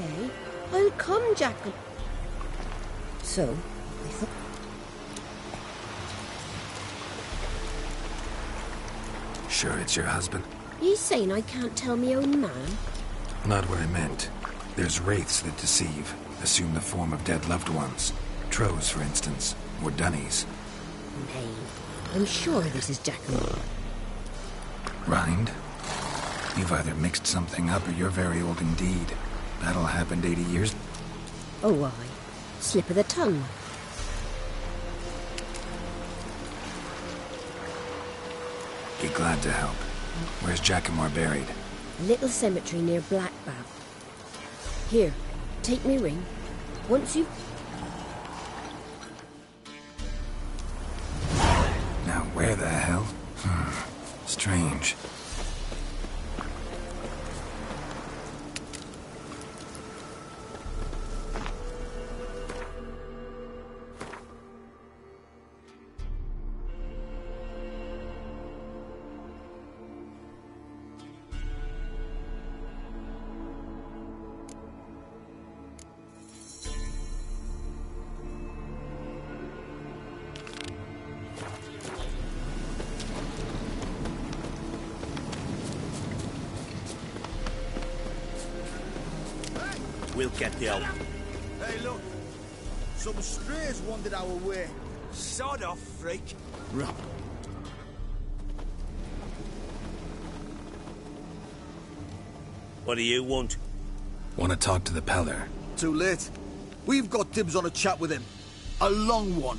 say. I'll come, Jackal. So, I thought... Sure it's your husband? You saying I can't tell me own man? Not what I meant. There's wraiths that deceive, assume the form of dead loved ones. Trows, for instance, or dunnies. Nay, I'm sure this is Jackal. Rind? You've either mixed something up or you're very old indeed. That'll happened 80 years... Oh, aye. Slip of the tongue. Be glad to help. Where's Jackamore buried? A little cemetery near Blackbough. Here, take me ring. Once you've... Now where the hell? Strange. We'll get the help. Hey, look. Some strays wandered our way. Sod off, freak. Right. What do you want? Want to talk to the Peller? Too late. We've got dibs on a chat with him. A long one.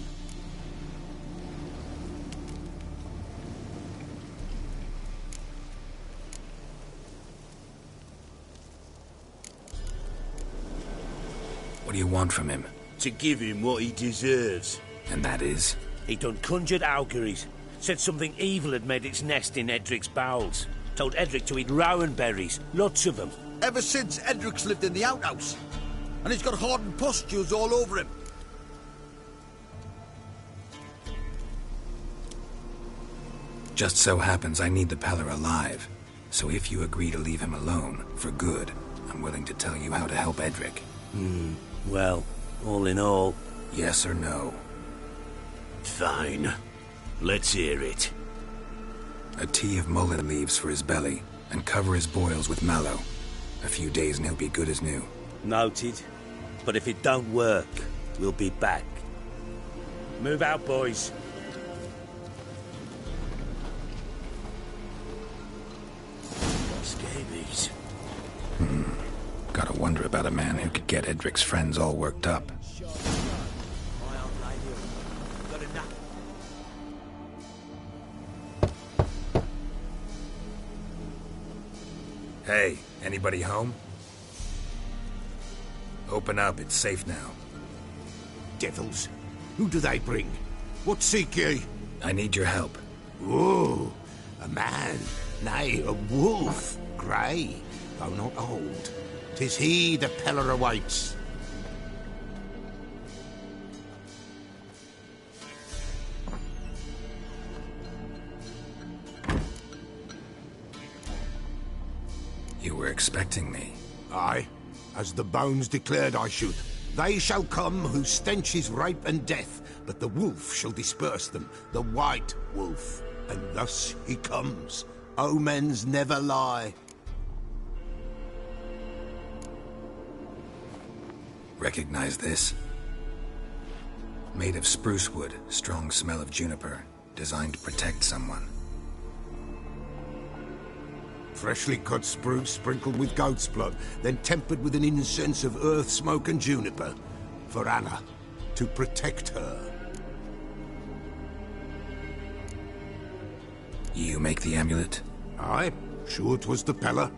What do you want from him? To give him what he deserves. And that is? He done conjured auguries. Said something evil had made its nest in Edric's bowels. Told Edric to eat rowan berries. Lots of them. Ever since Edric's lived in the outhouse. And he's got hardened pustules all over him. Just so happens I need the Peller alive. So if you agree to leave him alone, for good, I'm willing to tell you how to help Edric. Well, all in all... Yes or no? Fine. Let's hear it. A tea of mullein leaves for his belly, and cover his boils with mallow. A few days and he'll be good as new. Noted. But if it don't work, we'll be back. Move out, boys. Scabies. Gotta wonder about a man who could get Edric's friends all worked up. Hey, anybody home? Open up, it's safe now. Devils. Who do they bring? What seek ye? I need your help. Oh, a man. Nay, a wolf. Grey, though not old. 'Tis he the Peller awaits. You were expecting me. Aye, as the bones declared I should. They shall come whose stench is rape and death, but the wolf shall disperse them, the white wolf. And thus he comes. Omens never lie. Recognize this? Made of spruce wood, strong smell of juniper, designed to protect someone. Freshly cut spruce sprinkled with goat's blood, then tempered with an incense of earth, smoke and juniper. For Anna, to protect her. You make the amulet? Aye, sure 'twas the Peller.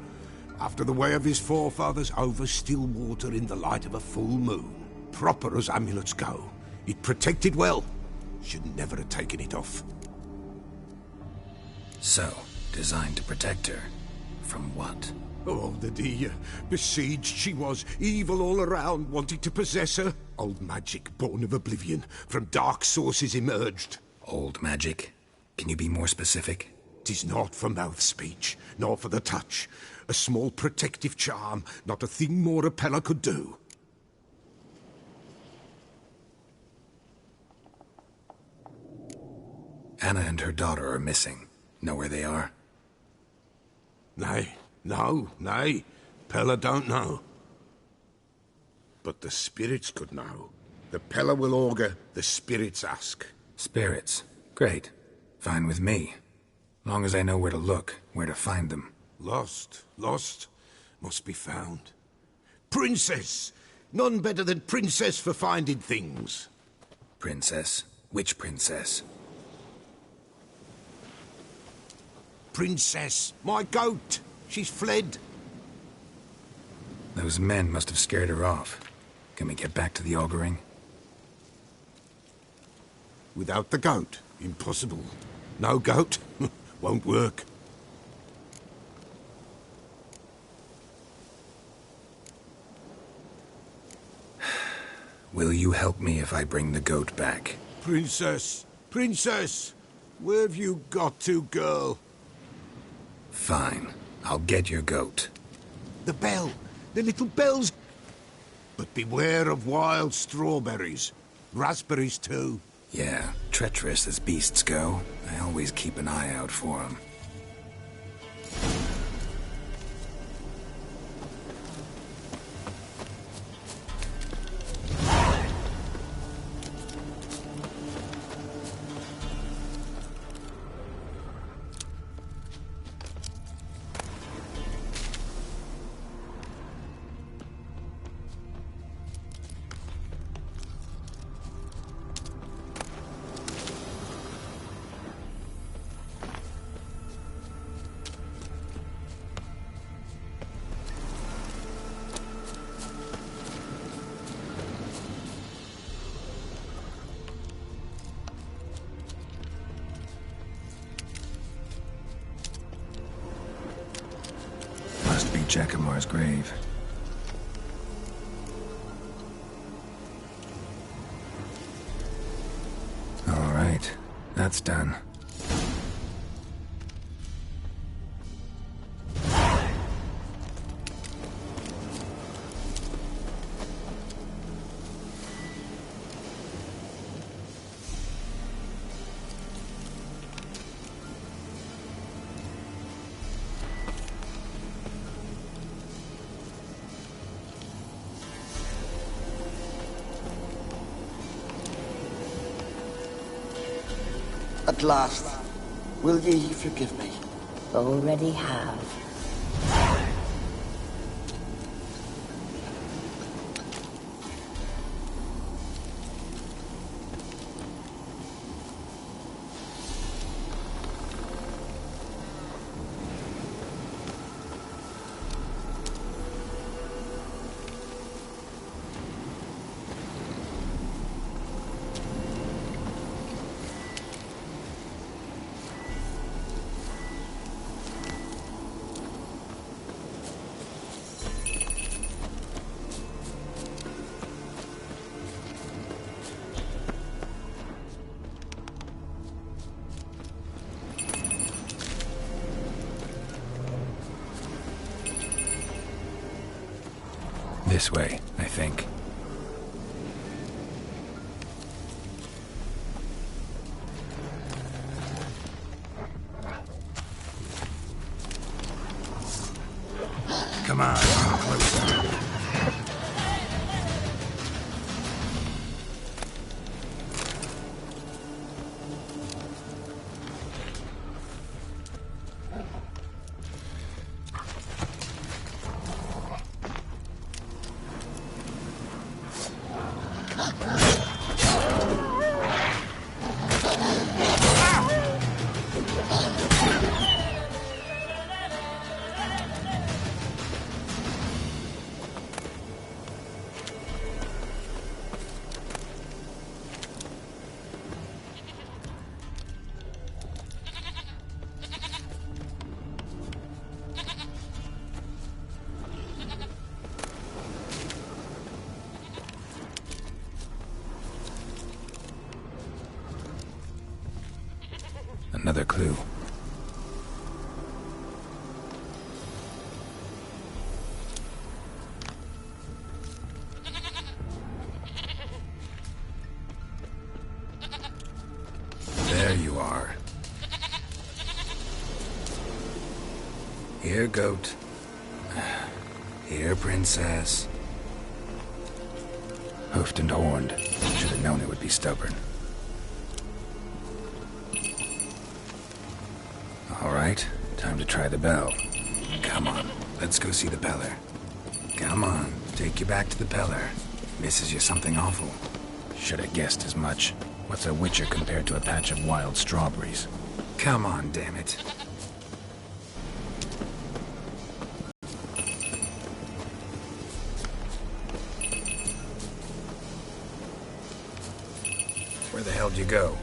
After the way of his forefathers, over still water in the light of a full moon. Proper as amulets go. It protected well. Should never have taken it off. So, designed to protect her. From what? Oh, the dear. Besieged she was, evil all around, wanting to possess her. Old magic, born of oblivion, from dark sources emerged. Old magic? Can you be more specific? 'Tis not for mouth speech, nor for the touch. A small protective charm, not a thing more a Pella could do. Anna and her daughter are missing. Know where they are? Nay, nay. Pella don't know. But the spirits could know. The Pella will augur, the spirits ask. Spirits. Great. Fine with me. Long as I know where to look, where to find them. Lost, must be found. Princess! None better than Princess for finding things. Princess? Which princess? Princess, my goat! She's fled. Those men must have scared her off. Can we get back to the auguring? Without the goat, impossible. No goat, won't work. Will you help me if I bring the goat back? Princess, where have you got to, girl? Fine. I'll get your goat. The bell, the little bells. But beware of wild strawberries. Raspberries, too. Yeah, treacherous as beasts go. I always keep an eye out for them. Must be Jacamar's grave. All right, that's done. At last, will ye forgive me? Already have. This way, I think. Come on, come closer. Another clue. Here, goat. Here, princess. Hoofed and horned. Should have known it would be stubborn. All right, time to try the bell. Come on, let's go see the Peller. Come on, take you back to the Peller. Misses you something awful. Should have guessed as much. What's a witcher compared to a patch of wild strawberries? Come on, damn it. Where the hell'd you go?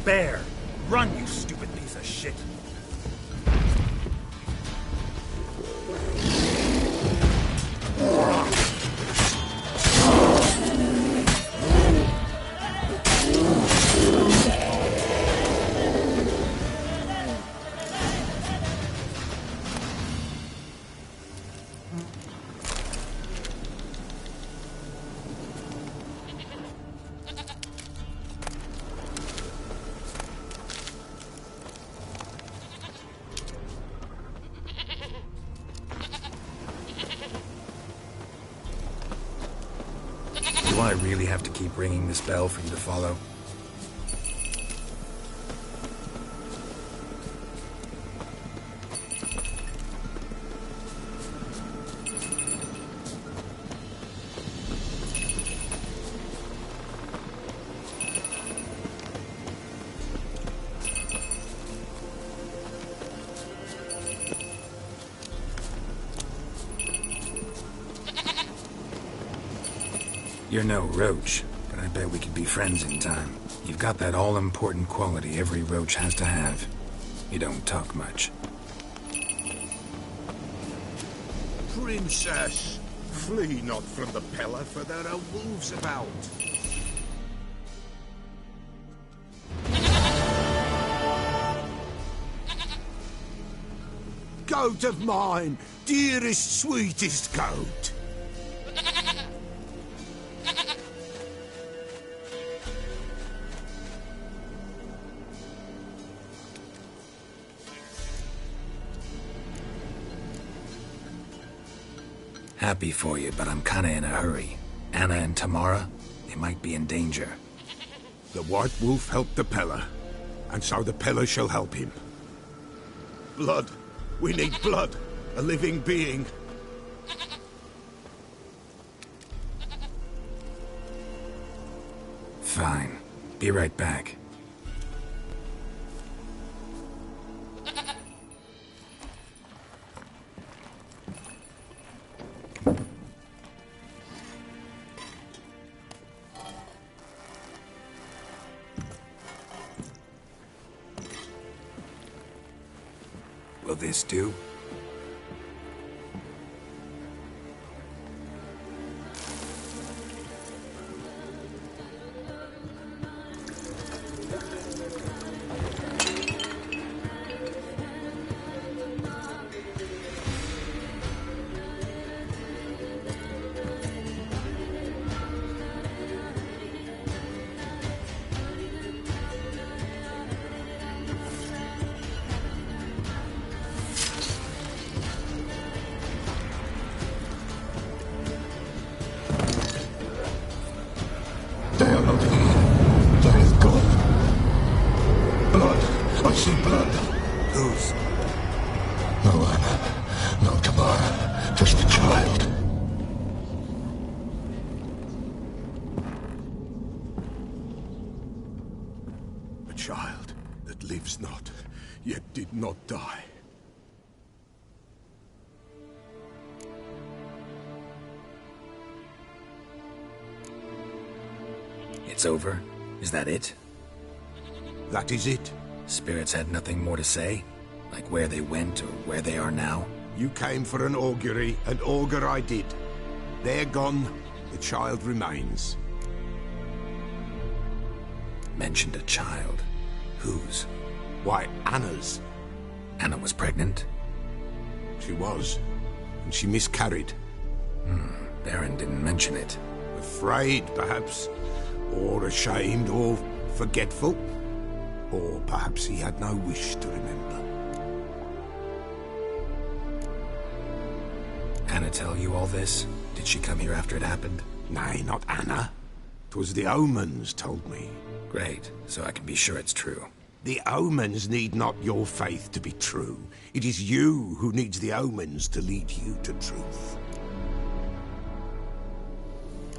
Bear! Run, you stupid piece of shit! Do I really have to keep ringing this bell for you to follow? You're no roach, but I bet we could be friends in time. You've got that all-important quality every roach has to have. You don't talk much. Princess, flee not from the Peller, for there are wolves about. Goat of mine, dearest, sweetest goat. Happy for you, but I'm kinda in a hurry. Anna and Tamara, they might be in danger. The White Wolf helped the Peller, and so the Peller shall help him. Blood. We need blood. A living being. Fine. Be right back. Will this do? They are not here. There is God. Blood. I see blood. Whose? No one. No Tamara. Just a child. A child that lives not, yet did not die. It's over? Is that it? That is it. Spirits had nothing more to say? Like where they went or where they are now? You came for an augury, and augur I did. They're gone. The child remains. Mentioned a child. Whose? Why, Anna's. Anna was pregnant? She was, and she miscarried. Baron didn't mention it. Afraid, perhaps, or ashamed, or forgetful. Or perhaps he had no wish to remember. Anna tell you all this? Did she come here after it happened? Nay, not Anna. 'Twas the omens told me. Great, so I can be sure it's true. The omens need not your faith to be true. It is you who needs the omens to lead you to truth.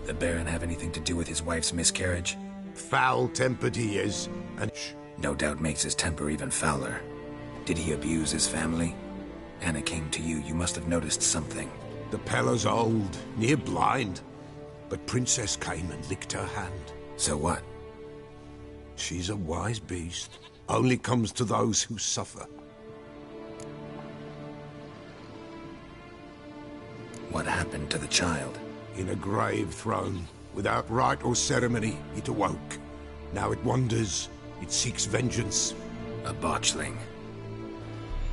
The Baron have anything to do with his wife's miscarriage? Foul-tempered he is, and No doubt makes his temper even fouler. Did he abuse his family? Anna came to you, you must have noticed something. the Pella's old, near blind. But Princess came and licked her hand. So what? She's a wise beast. Only comes to those who suffer. What happened to the child? In a grave thrown, without rite or ceremony, it awoke. Now it wanders, it seeks vengeance. A botchling.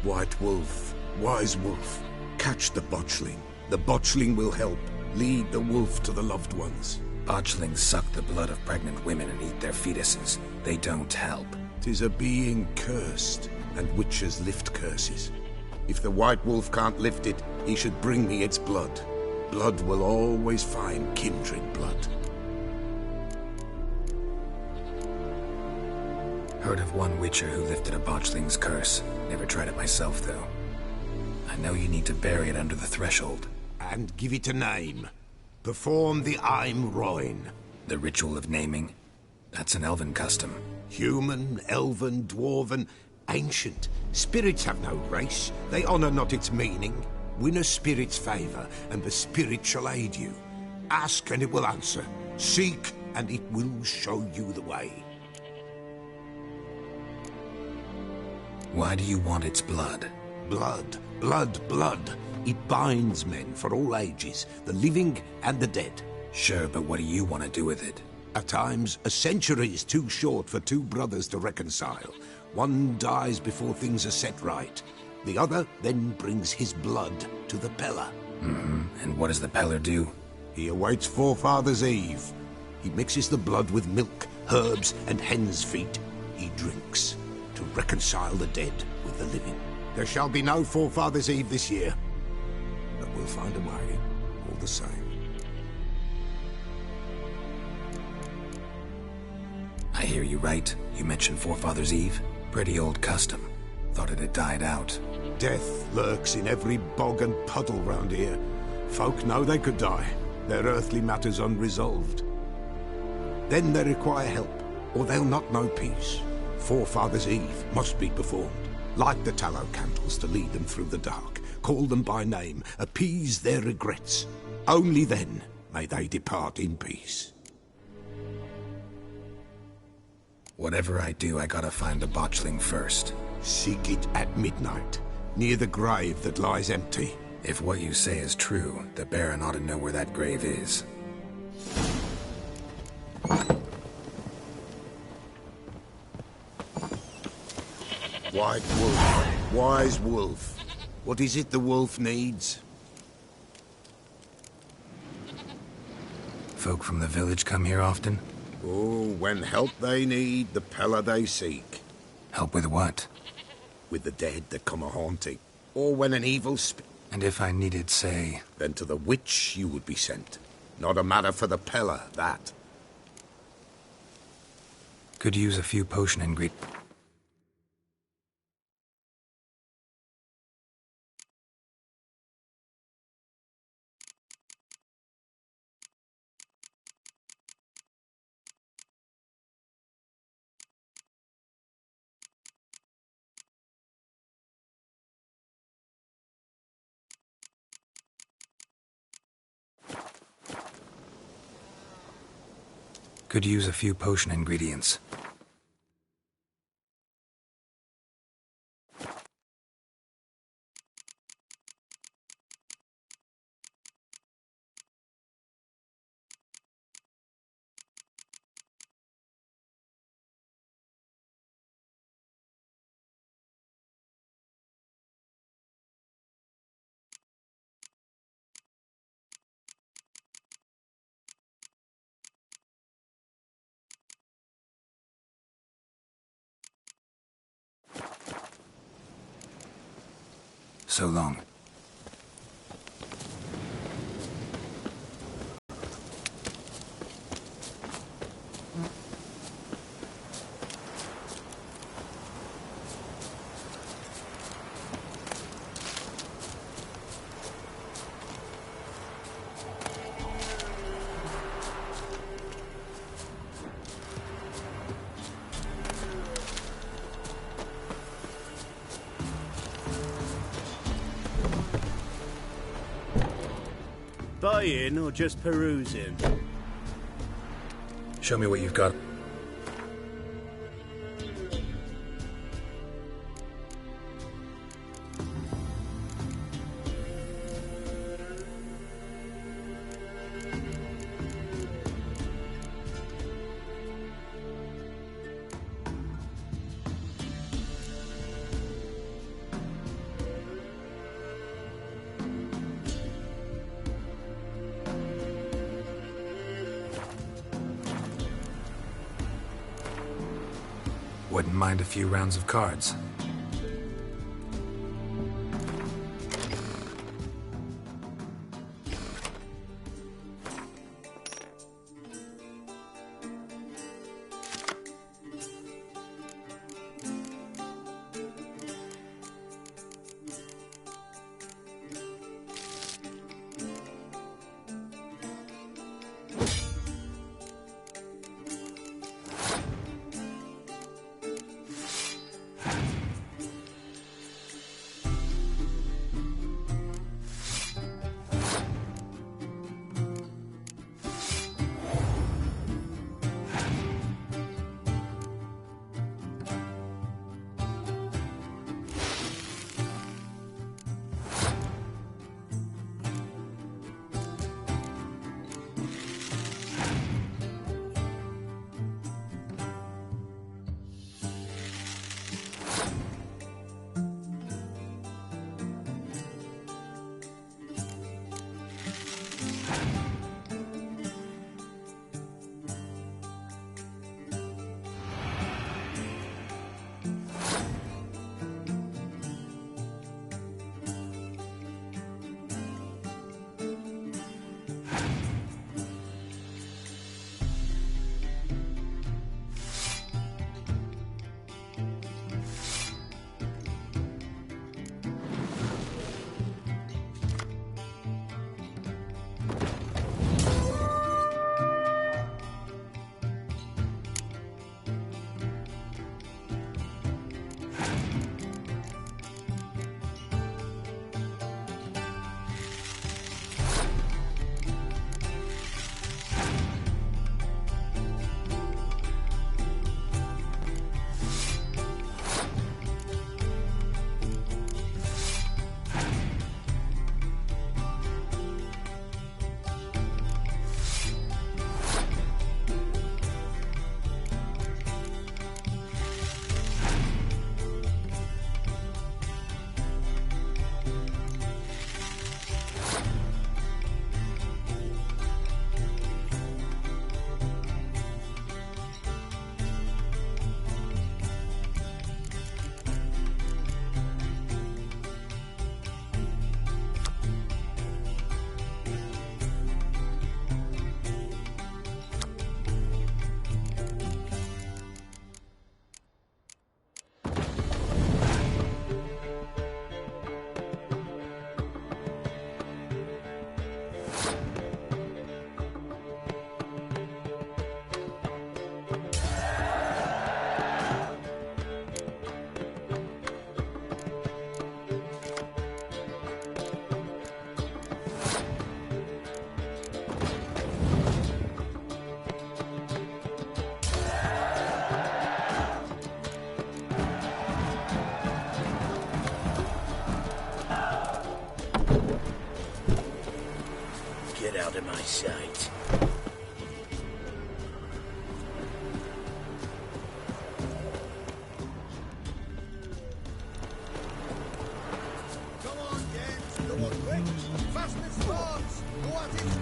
White Wolf, wise wolf, catch the botchling. The botchling will help, lead the wolf to the loved ones. Botchlings suck the blood of pregnant women and eat their fetuses. They don't help. 'Tis a being cursed, and witches lift curses. If the White Wolf can't lift it, he should bring me its blood. Blood will always find kindred blood. Heard of one witcher who lifted a botchling's curse. Never tried it myself, though. I know you need to bury it under the threshold. And give it a name. Perform the Aim Roin. The ritual of naming? That's an elven custom. Human, elven, dwarven, ancient. Spirits have no race. They honor not its meaning. Win a spirit's favor, and the spirit shall aid you. Ask, and it will answer. Seek, and it will show you the way. Why do you want its blood? Blood, blood, blood. It binds men for all ages, the living and the dead. Sure, but what do you want to do with it? At times, a century is too short for two brothers to reconcile. One dies before things are set right. The other then brings his blood to the Pella. And what does the Peller do? He awaits Forefather's Eve. He mixes the blood with milk, herbs, and hen's feet. He drinks to reconcile the dead with the living. There shall be no Forefather's Eve this year. But we'll find a way, all the same. I hear you right. You mentioned Forefather's Eve? Pretty old custom. Thought it had died out. Death lurks in every bog and puddle round here. Folk know they could die, their earthly matters unresolved. Then they require help, or they'll not know peace. Forefather's Eve must be performed. Light the tallow candles to lead them through the dark. Call them by name, appease their regrets. Only then may they depart in peace. Whatever I do, I gotta find the botchling first. Seek it at midnight, near the grave that lies empty. If what you say is true, the Baron ought to know where that grave is. White Wolf, wise wolf. What is it the wolf needs? Folk from the village come here often? Oh, when help they need, the Pella they seek. Help with what? With the dead that come a-haunting. Or when an evil And if I needed, say... then to the witch you would be sent. Not a matter for the Pella, that. Could use a few potion ingredients. Could use a few potion ingredients. So long. Buying or just perusing? Show me what you've got. Wouldn't mind a few rounds of cards. Out of my sight. Come on, James. Come on, quick. Fast as frogs. Go at it.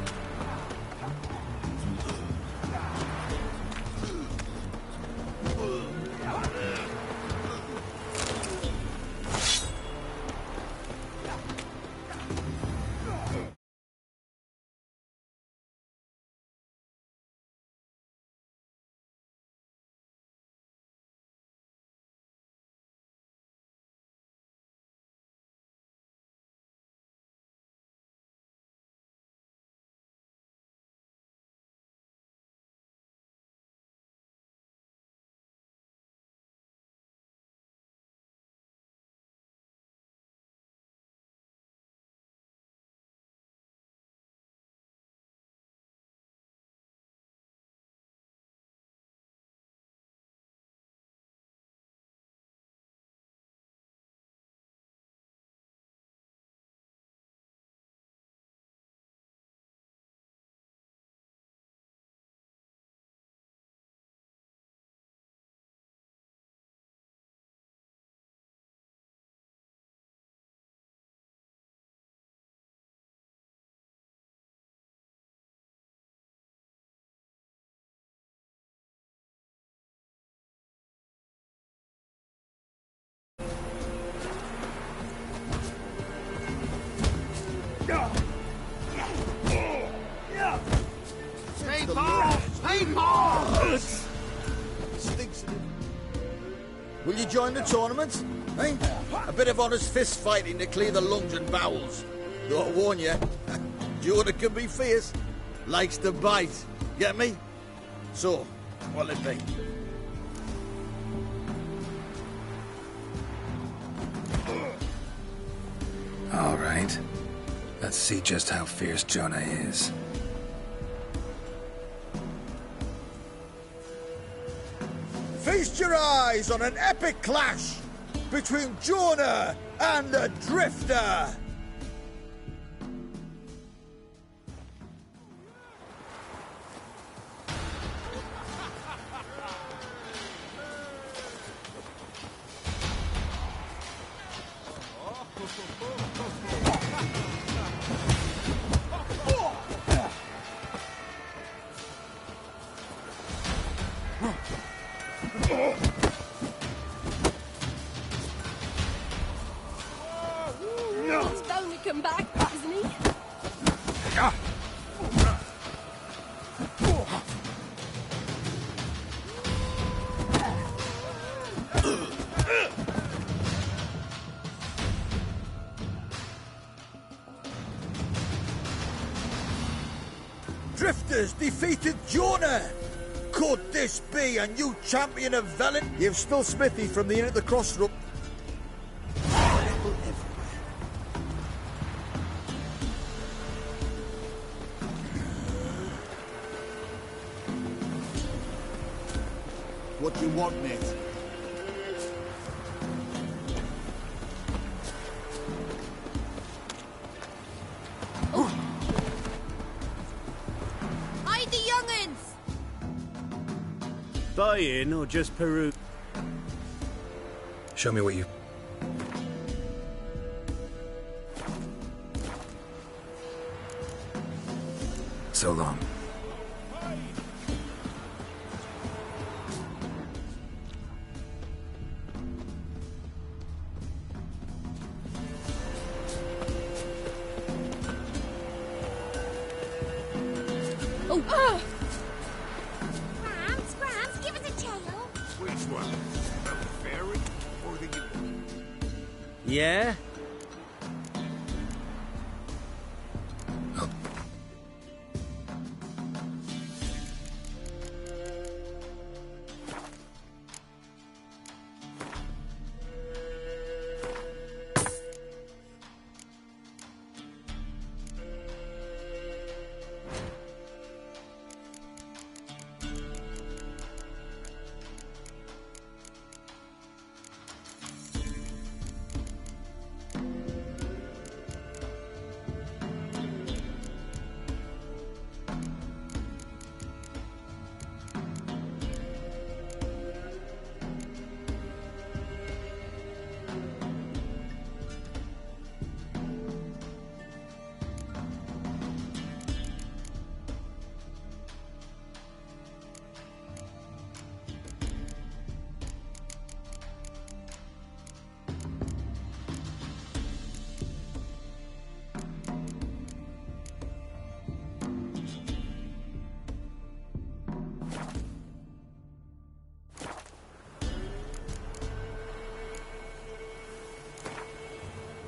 Will you join the tournament? Eh? A bit of honest fist fighting to clear the lungs and bowels. Though I warn you, Jonah can be fierce. Likes to bite. Get me? So, what'll it be? All right. Let's see just how fierce Jonah is. Feast your eyes on an epic clash between Jonah and the Drifter! He's bound to come back, isn't he? Drifters defeated Jonah! Could this be a new champion of Velen? You've still Smithy from the Inn at the Crossroad. What do you want, mate? Hide the young'uns! Buy in or just peruse? Show me what you... So long. Oh! Grams, give us a tail. Which one? The fairy or the human? Yeah?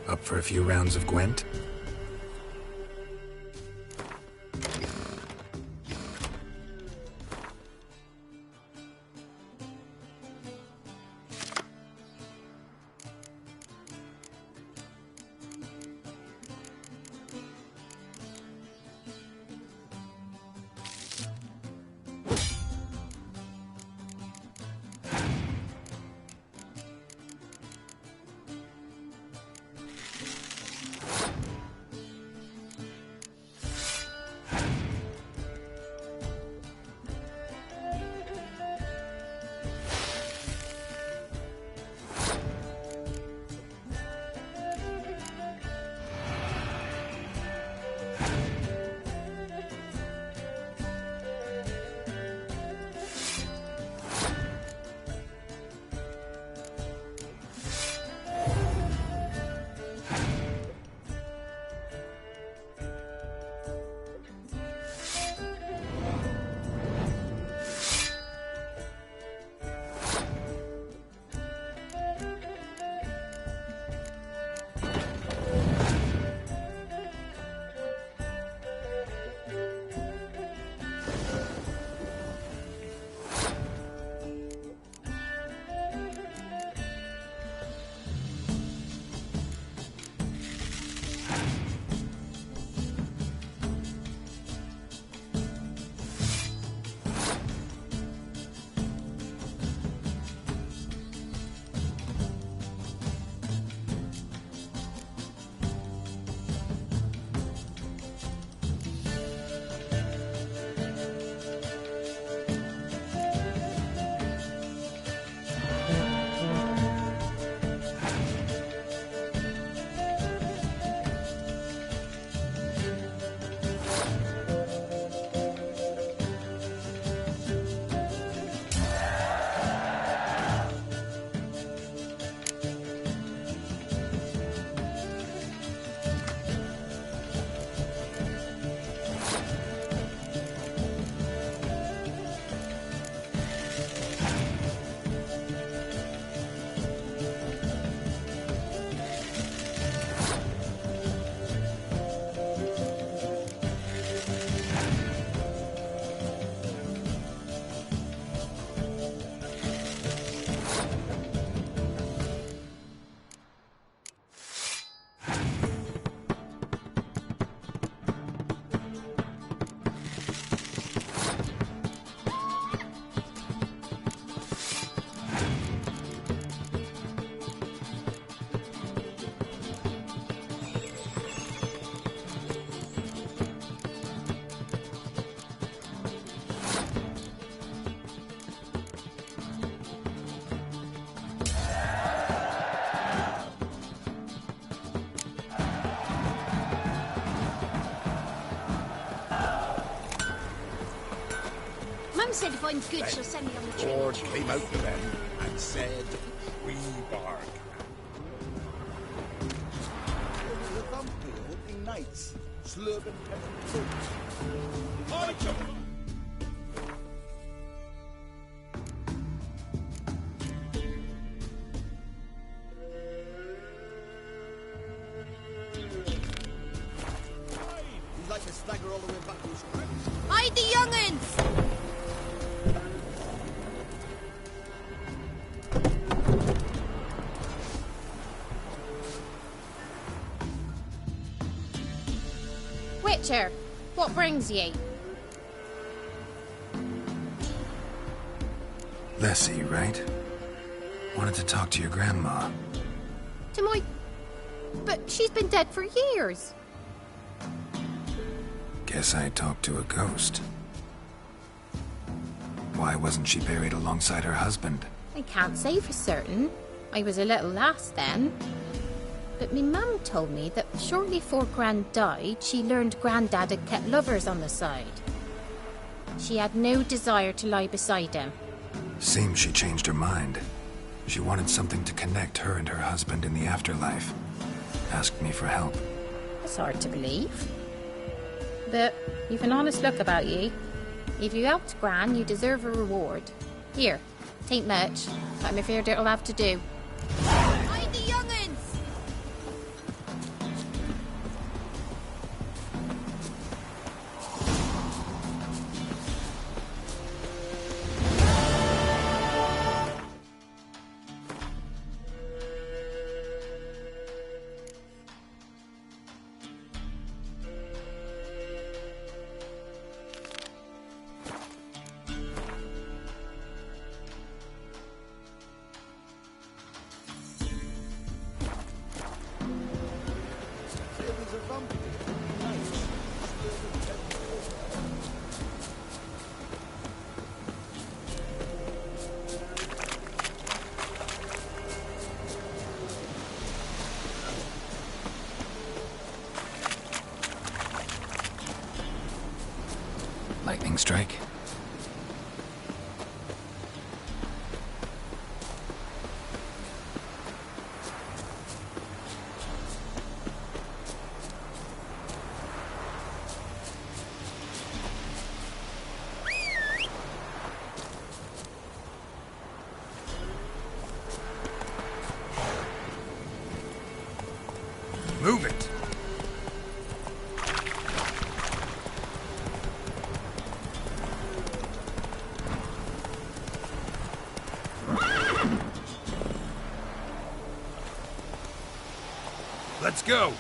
Up for a few rounds of Gwent? said if I'm good, she'll send me on the train. Lord came out to them and said, "We bark." There's a vampire hunting knights, slurping peasant fruit. He's like a stagger all the way back to his crypt. Hide the young'uns! Witcher, what brings ye? Lessie, right? Wanted to talk to your grandma. To my... But she's been dead for years. Guess I talked to a ghost. Why wasn't she buried alongside her husband? I can't say for certain. I was a little lass then. But me mum told me that shortly before Gran died, she learned Grandad had kept lovers on the side. She had no desire to lie beside him. Seems she changed her mind. She wanted something to connect her and her husband in the afterlife. Asked me for help. It's hard to believe. But you've an honest look about ye. If you helped Gran, you deserve a reward. Here, tain't much, but I'm afraid it'll have to do. Hide the young'uns! There's a vampire hunting knights, slurping peasant fruit. Lightning strike? Move it! Let's go!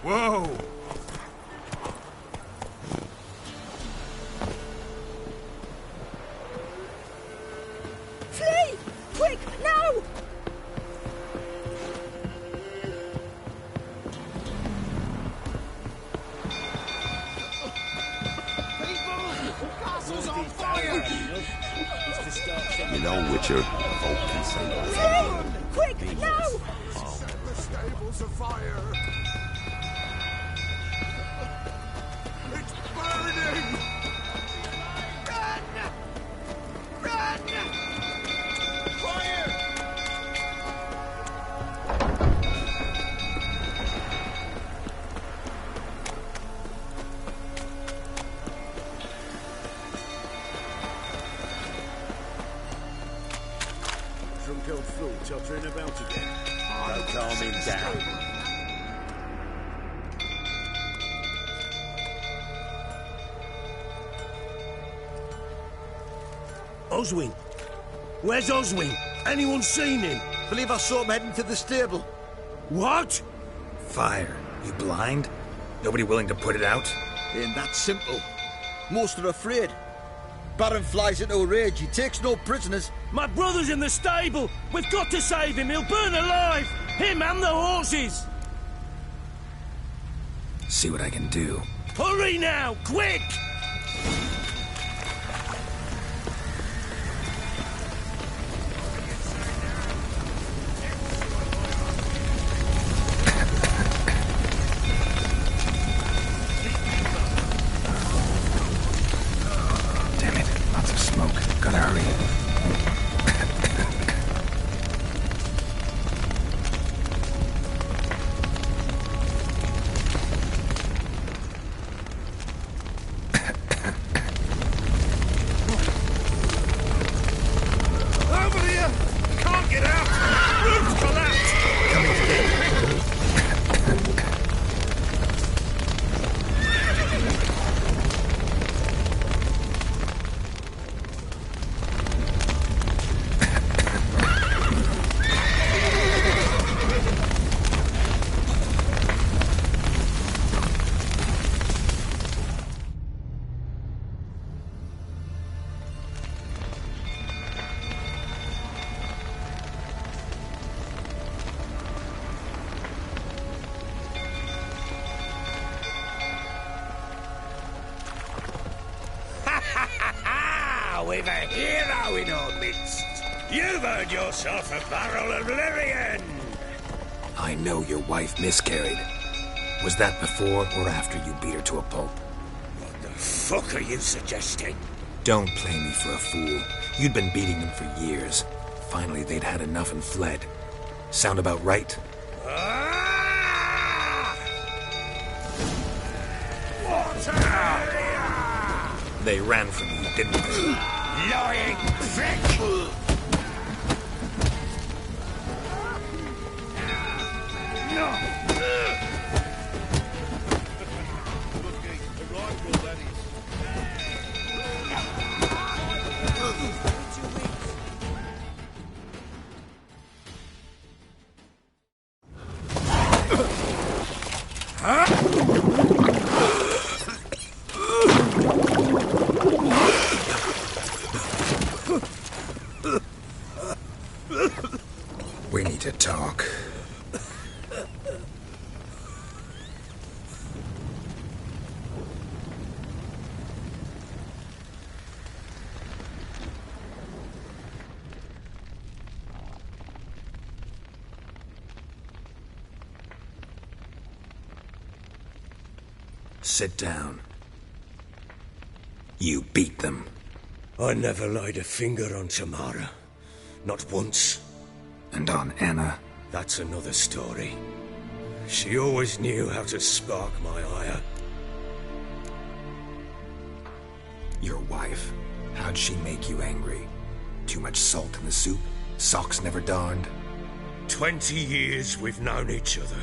Whoa! Flee! Quick, now! Castle's on fire! You know, Witcher, a folk can say that. Flee! Quick, now! Set the stables afire! It's burning! Run! Run! Fire! Drunk old fool tottering about again. No calm him down. Oswin? Where's Oswin? Anyone seen him? Believe I saw him heading to the stable. What? Fire. You blind? Nobody willing to put it out? Ain't that simple. Most are afraid. Baron flies into a rage. He takes no prisoners. My brother's in the stable! We've got to save him! He'll burn alive! Him and the horses! See what I can do. Hurry now, quick! Damn it, lots of smoke. Gotta hurry. We've a hero in our midst. You've earned yourself a barrel of Lyrian. I know your wife miscarried. Was that before or after you beat her to a pulp? What the fuck are you suggesting? Don't play me for a fool. You'd been beating them for years. Finally, they'd had enough and fled. Sound about right? What an area! They ran from you, didn't they? Lying prick! We need to talk. Sit down. You beat them. I never laid a finger on Tamara. Not once. And on Anna? That's another story. She always knew how to spark my ire. Your wife. How'd she make you angry? Too much salt in the soup? Socks never darned? 20 years we've known each other.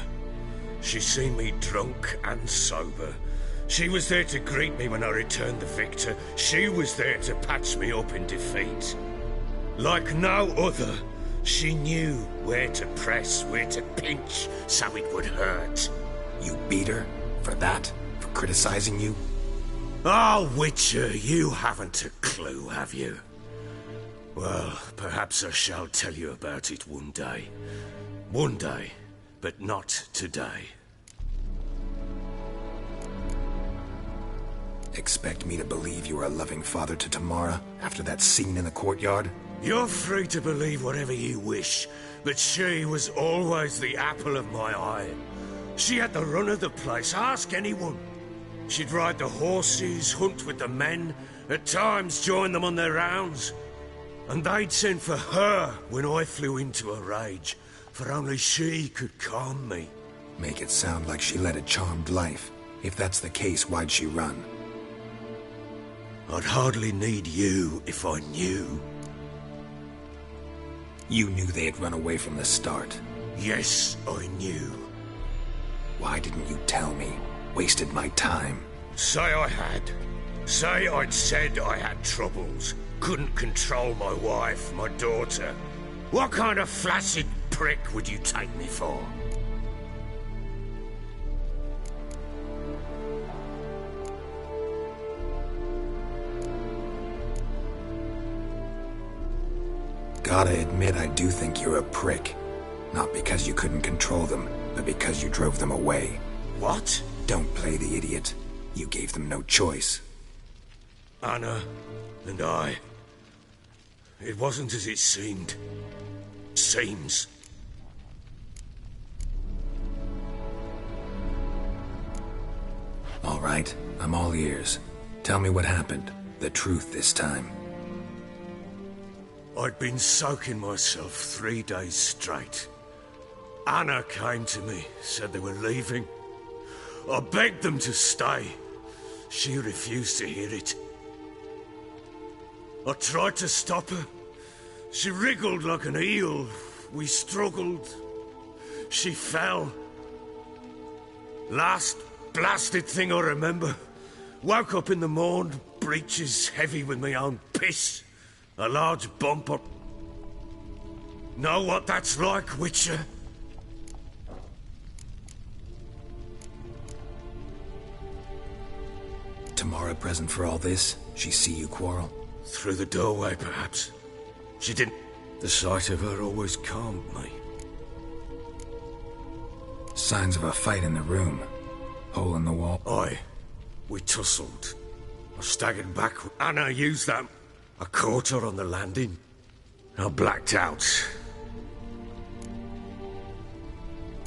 She's seen me drunk and sober. She was there to greet me when I returned the victor. She was there to patch me up in defeat. Like no other, she knew where to press, where to pinch, so it would hurt. You beat her? For that? For criticizing you? Oh, Witcher, you haven't a clue, have you? Well, perhaps I shall tell you about it one day. One day, but not today. Expect me to believe you are a loving father to Tamara after that scene in the courtyard? You're free to believe whatever you wish, but she was always the apple of my eye. She had the run of the place, ask anyone. She'd ride the horses, hunt with the men, at times join them on their rounds. And they'd send for her when I flew into a rage, for only she could calm me. Make it sound like she led a charmed life. If that's the case, why'd she run? I'd hardly need you if I knew. You knew they had run away from the start. Yes, I knew. Why didn't you tell me? Wasted my time. Say I had. Say I'd said I had troubles. Couldn't control my wife, my daughter. What kind of flaccid prick would you take me for? Gotta admit, I do think you're a prick. Not because you couldn't control them, but because you drove them away. What? Don't play the idiot. You gave them no choice. Anna and I. It wasn't as it seemed. Seems. All right, I'm all ears. Tell me what happened. The truth this time. I'd been soaking myself 3 days straight. Anna came to me, said they were leaving. I begged them to stay. She refused to hear it. I tried to stop her. She wriggled like an eel. We struggled. She fell. Last blasted thing I remember. Woke up in the morn, breeches heavy with my own piss. A large bump up. Know what that's like, Witcher? Tamara present for all this? She see you quarrel? Through the doorway, perhaps. She didn't. The sight of her always calmed me. Signs of a fight in the room. Hole in the wall. Aye. We tussled. I staggered back. Anna used that. I caught her on the landing. I blacked out.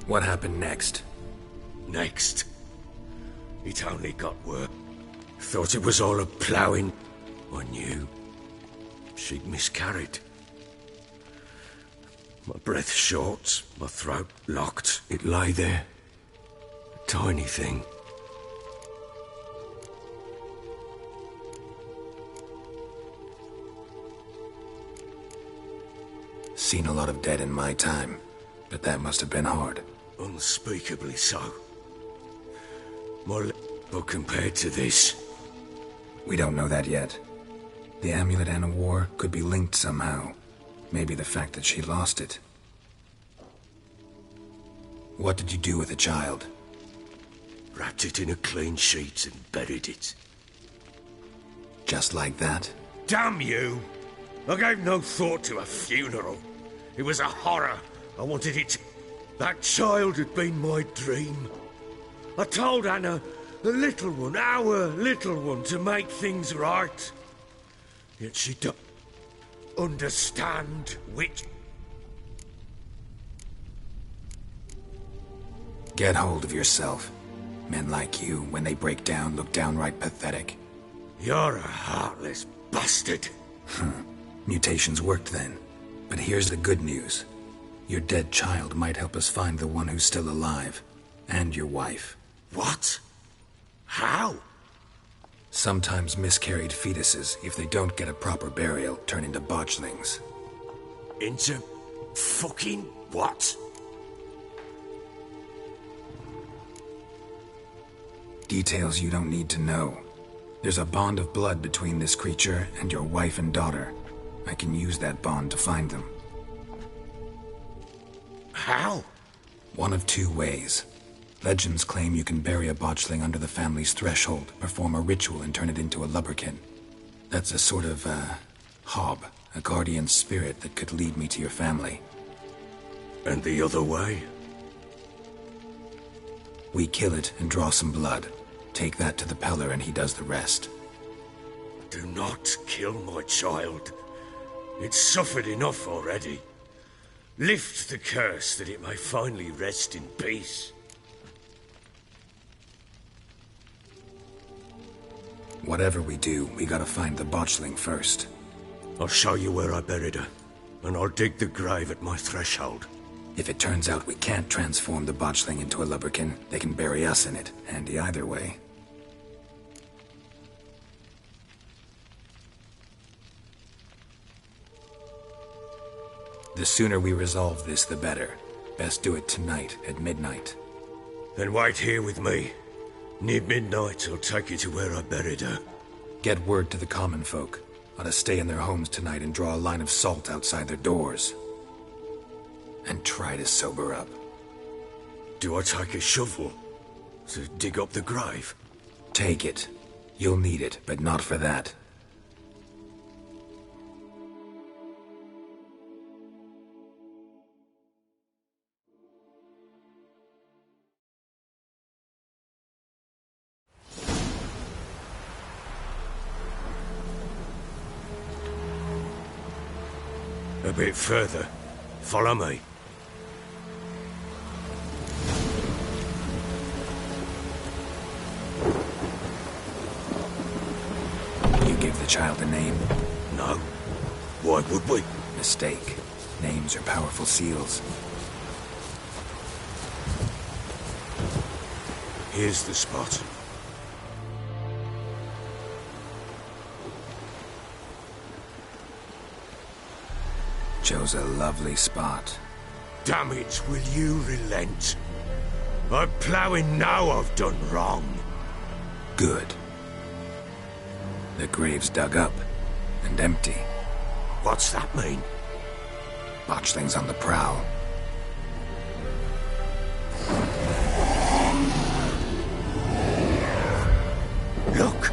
What happened next? Next? It only got worse. Thought it was all a ploughing. I knew. She'd miscarried. My breath short, my throat locked. It lay there. A tiny thing. Seen a lot of dead in my time, but that must have been hard. Unspeakably so. But compared to this... We don't know that yet. The amulet Anna wore could be linked somehow. Maybe the fact that she lost it. What did you do with the child? Wrapped it in a clean sheet and buried it. Just like that? Damn you! I gave no thought to a funeral. It was a horror. I wanted it... That child had been my dream. I told Anna, the little one, our little one, to make things right. Yet she don't understand which... Get hold of yourself. Men like you, when they break down, look downright pathetic. You're a heartless bastard. Mutations worked then. But here's the good news. Your dead child might help us find the one who's still alive. And your wife. What? How? Sometimes miscarried fetuses, if they don't get a proper burial, turn into botchlings. Into... fucking what? Details you don't need to know. There's a bond of blood between this creature and your wife and daughter. I can use that bond to find them. How? One of two ways. Legends claim you can bury a botchling under the family's threshold, perform a ritual and turn it into a lubberkin. That's a sort of, hob, a guardian spirit that could lead me to your family. And the other way? We kill it and draw some blood. Take that to the Peller and he does the rest. Do not kill my child. It's suffered enough already. Lift the curse that it may finally rest in peace. Whatever we do, we gotta find the botchling first. I'll show you where I buried her, and I'll dig the grave at my threshold. If it turns out we can't transform the botchling into a lubberkin, they can bury us in it. Handy either way. The sooner we resolve this, the better. Best do it tonight, at midnight. Then wait here with me. Near midnight, I'll take you to where I buried her. Get word to the common folk. Ought to stay in their homes tonight and draw a line of salt outside their doors. And try to sober up. Do I take a shovel to dig up the grave? Take it. You'll need it, but not for that. A bit further. Follow me. You give the child a name? No. Why would we? Mistake. Names are powerful seals. Here's the spot. Chose a lovely spot. Damn it, will you relent? I'm ploughing now I've done wrong. Good. The grave's dug up and empty. What's that mean? Botchlings on the prowl. Look!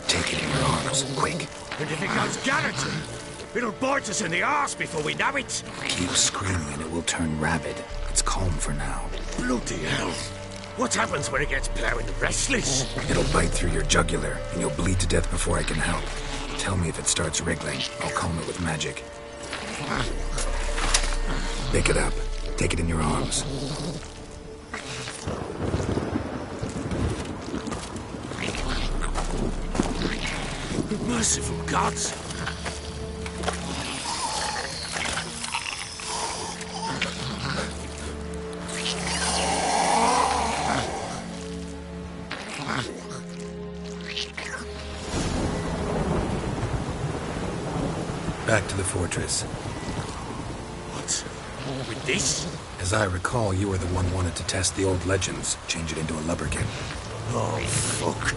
Take it in your arms, quick. And if it goes Garrity, it'll bite us in the arse before we know it. Keep screaming and it will turn rabid. It's calm for now. Bloody hell. What happens when it gets ploughing restless? It'll bite through your jugular, and you'll bleed to death before I can help. Tell me if it starts wriggling. I'll calm it with magic. Pick it up. Take it in your arms. Merciful gods! Back to the fortress. What? With this? As I recall, you were the one wanted to test the old legends, change it into a lubberkin. Oh, fuck.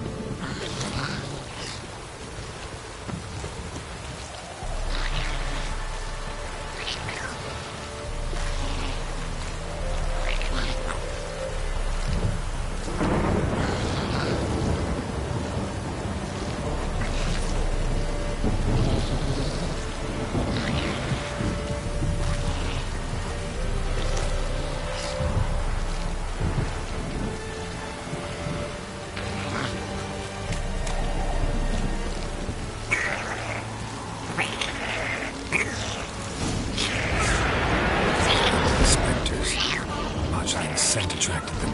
Scent attracted them.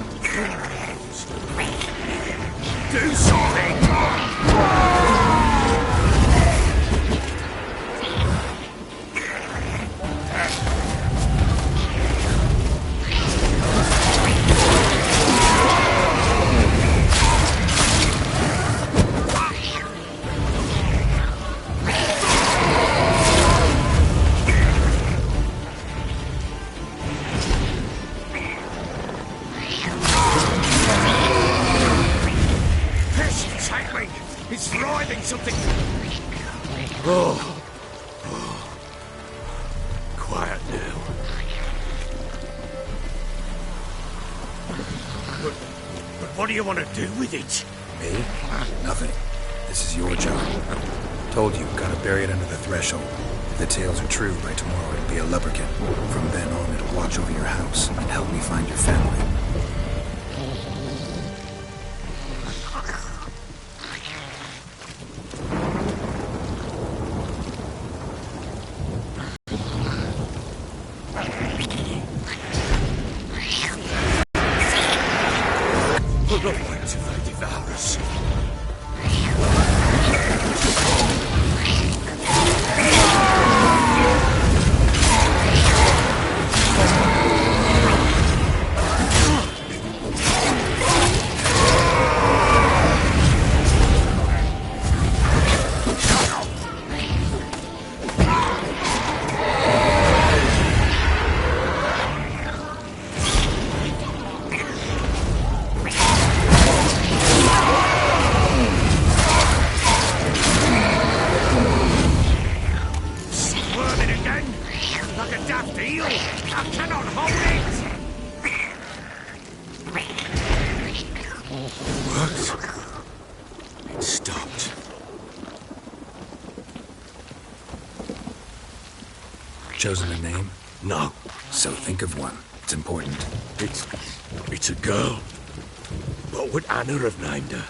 Do something! It's writhing something. Oh. Quiet now. But what do you want to do with it? Me? Nothing. This is your job. Told you, gotta bury it under the threshold. If the tales are true, by tomorrow it'll be a lubberkin. From then on, it'll watch over your house and help me find your family. Chosen a name? No. So think of one. It's important. It's a girl. What would Anna have named her?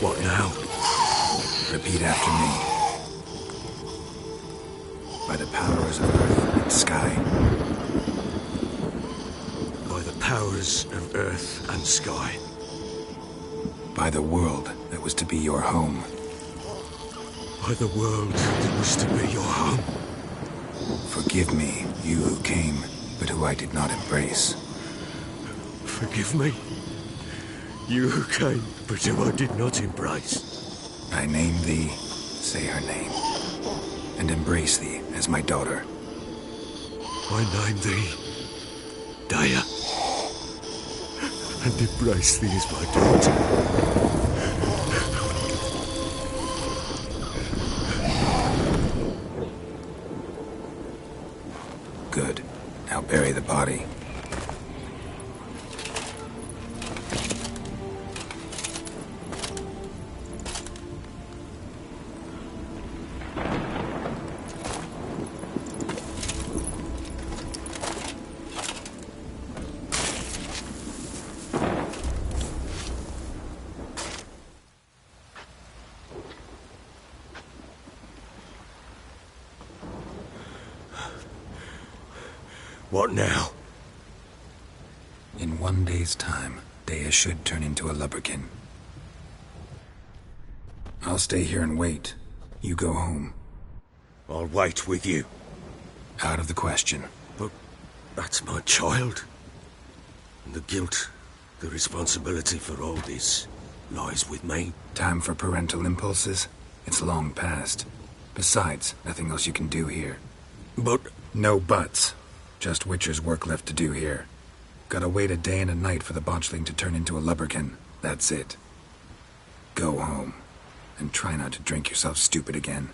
What now? Repeat after me. By the powers of earth and sky. By the powers of earth and sky. By the world that was to be your home. By the world that was to be your home. Forgive me, you who came, but who I did not embrace. Forgive me. You who came, but who I did not embrace. I name thee, say her name, and embrace thee as my daughter. I name thee, Daya, and embrace thee as my daughter. Good. Now bury the body. What now? In 1 day's time, Daya should turn into a lubberkin. I'll stay here and wait. You go home. I'll wait with you. Out of the question. But that's my child. And the guilt, the responsibility for all this lies with me. Time for parental impulses? It's long past. Besides, nothing else you can do here. But... No buts. Just Witcher's work left to do here. Gotta wait a day and a night for the botchling to turn into a lubberkin. That's it. Go home. And try not to drink yourself stupid again.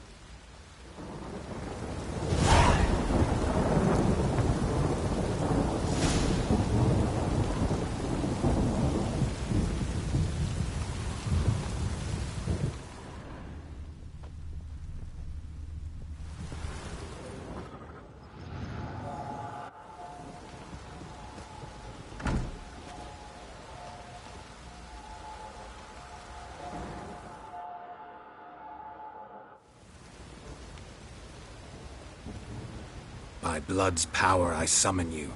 By blood's power I summon you.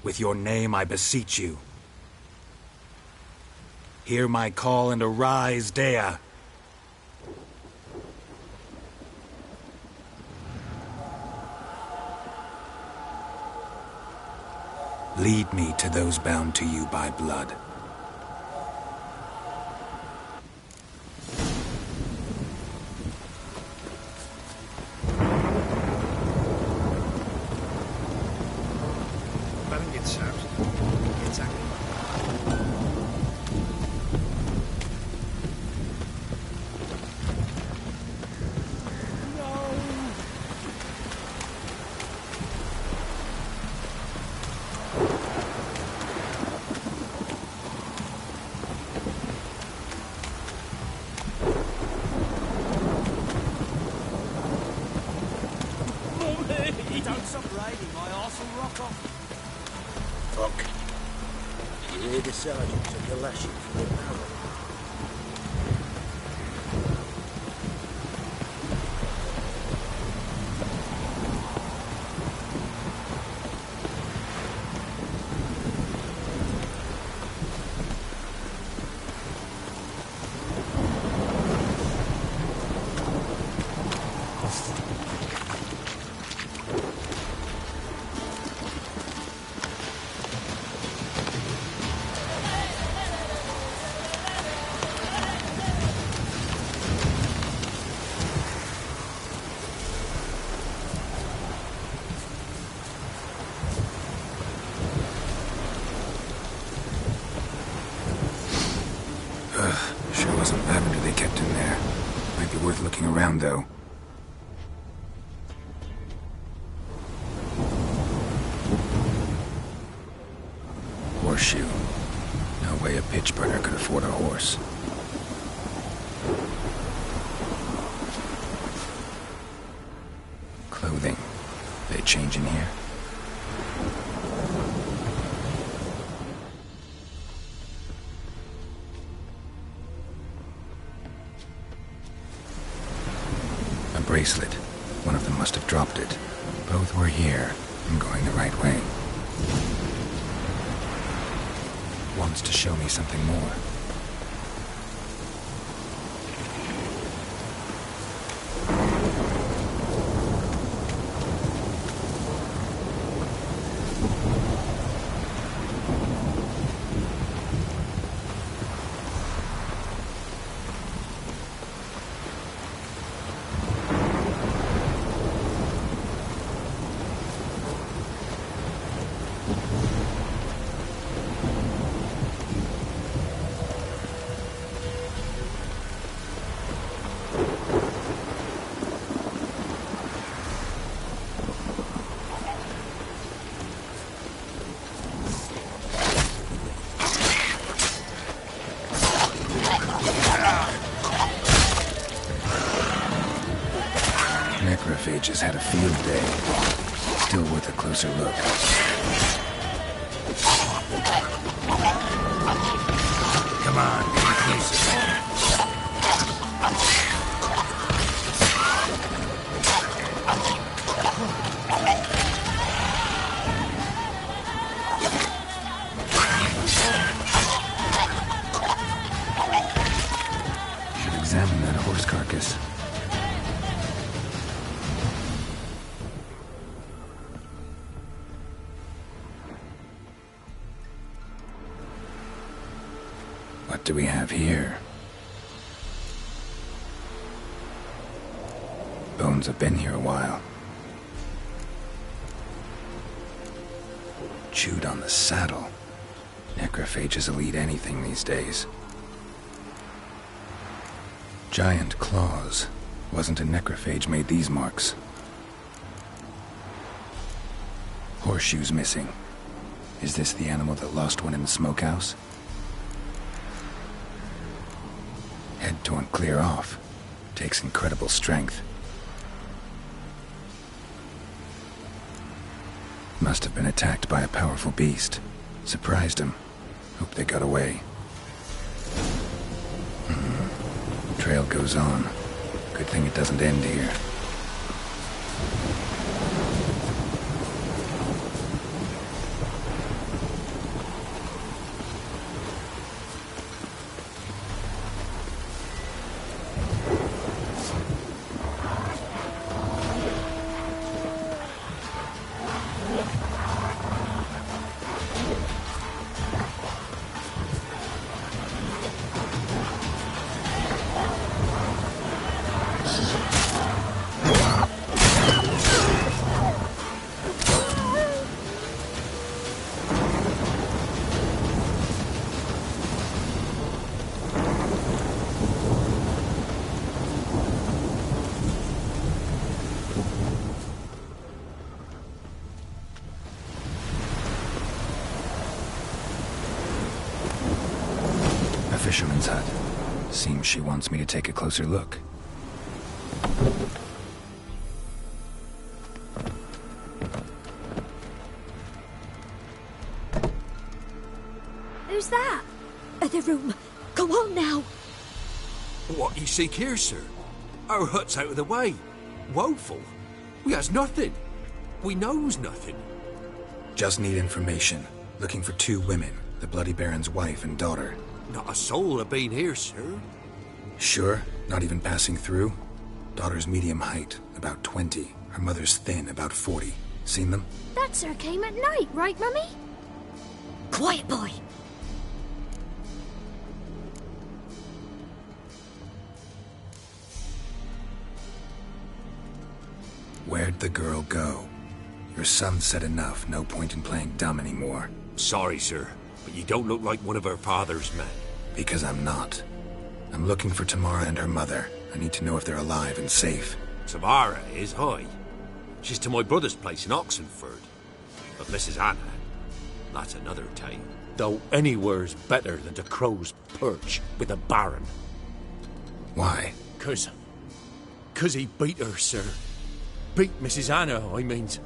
With your name I beseech you. Hear my call and arise, Daya. Lead me to those bound to you by blood. Don't stop raiding, my arse will rock off. Fuck. You hear the sergeant took a lashing from the barrel. Might be worth looking around, though. Horseshoe. No way a pitch burner could afford a horse. Clothing. They change in here? A bracelet. One of them must have dropped it. Both were here. I'm going the right way. Wants to show me something more. Necrophages had a field day. Still worth a closer look. Come on, get closer. Should examine that horse carcass. What do we have here? Bones have been here a while. Chewed on the saddle. Necrophages will eat anything these days. Giant claws. Wasn't a necrophage made these marks. Horseshoes missing. Is this the animal that lost one in the smokehouse? Head torn clear off. Takes incredible strength. Must have been attacked by a powerful beast. Surprised him. Hope they got away. Trail goes on. Good thing it doesn't end here. Fisherman's hut. Seems she wants me to take a closer look. Who's that? Other room. Go on now. What you seek here, sir? Our hut's out of the way. Woeful. We has nothing. We knows nothing. Just need information. Looking for 2 women. The Bloody Baron's wife and daughter. Not a soul have been here, sir. Sure? Not even passing through? Daughter's medium height, about 20. Her mother's thin, about 40. Seen them? That sir came at night, right, Mummy? Quiet, boy. Where'd the girl go? Your son said enough. No point in playing dumb anymore. Sorry, sir, but you don't look like one of her father's men. Because I'm not. I'm looking for Tamara and her mother. I need to know if they're alive and safe. Tamara is, aye. She's to my brother's place in Oxenford. But Mrs. Anna, that's another tale. Though anywhere's better than to Crow's Perch with a baron. Why? 'Cause he beat her, sir. Beat Mrs. Anna, I means.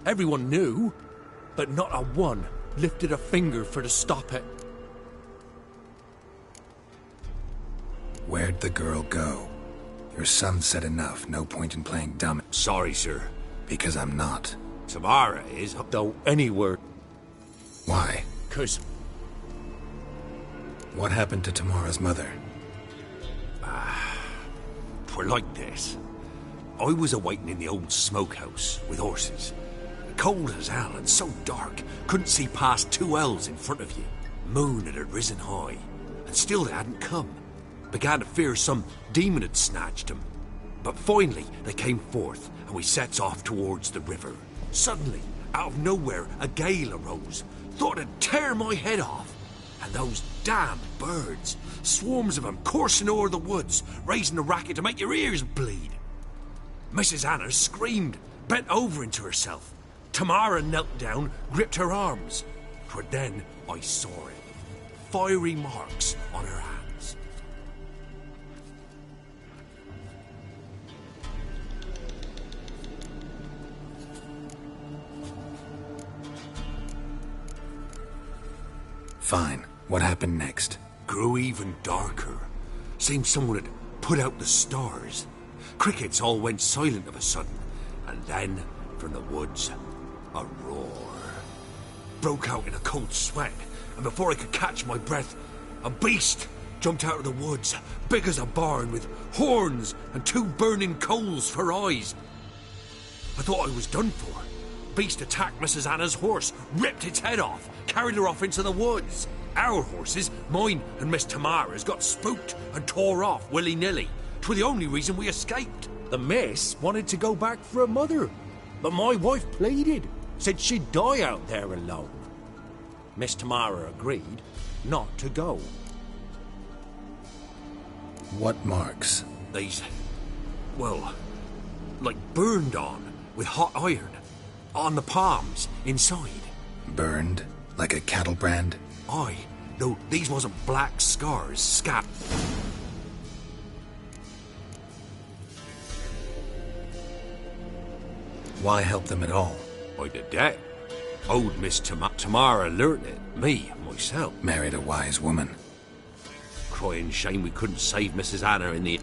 Everyone knew, but not a one lifted a finger for to stop it. Where'd the girl go? Your son said enough, no point in playing dumb. Sorry, sir. Because I'm not. Tamara is, though anywhere. Why? 'Cause... What happened to Tamara's mother? Twere like this. I was awaiting in the old smokehouse with horses. Cold as hell and so dark, couldn't see past 2 ells in front of you. Moon had risen high, and still they hadn't come. Began to fear some demon had snatched them. But finally they came forth, and we sets off towards the river. Suddenly, out of nowhere, a gale arose. Thought it'd tear my head off. And those damn birds, swarms of them coursing o'er the woods, raising a racket to make your ears bleed. Mrs. Anna screamed, bent over into herself. Tamara knelt down, gripped her arms. 'Twere then I saw it. Fiery marks on her hands. Fine. What happened next? Grew even darker. Seemed someone had put out the stars. Crickets all went silent of a sudden. And then, from the woods, a roar. Broke out in a cold sweat, and before I could catch my breath, a beast jumped out of the woods, big as a barn, with horns and 2 burning coals for eyes. I thought I was done for. Beast attacked Mrs. Anna's horse, ripped its head off, carried her off into the woods. Our horses, mine and Miss Tamara's, got spooked and tore off willy-nilly. 'Twere the only reason we escaped. The miss wanted to go back for her mother, but my wife pleaded, said she'd die out there alone. Miss Tamara agreed not to go. What marks? These, well, like burned on with hot iron. On the palms, inside. Burned? Like a cattle brand? Aye, though these wasn't black scars, scab. Why help them at all? I did that. Old Miss Tamara learnt it, me, myself. Married a wise woman. Crying shame we couldn't save Mrs. Anna in the...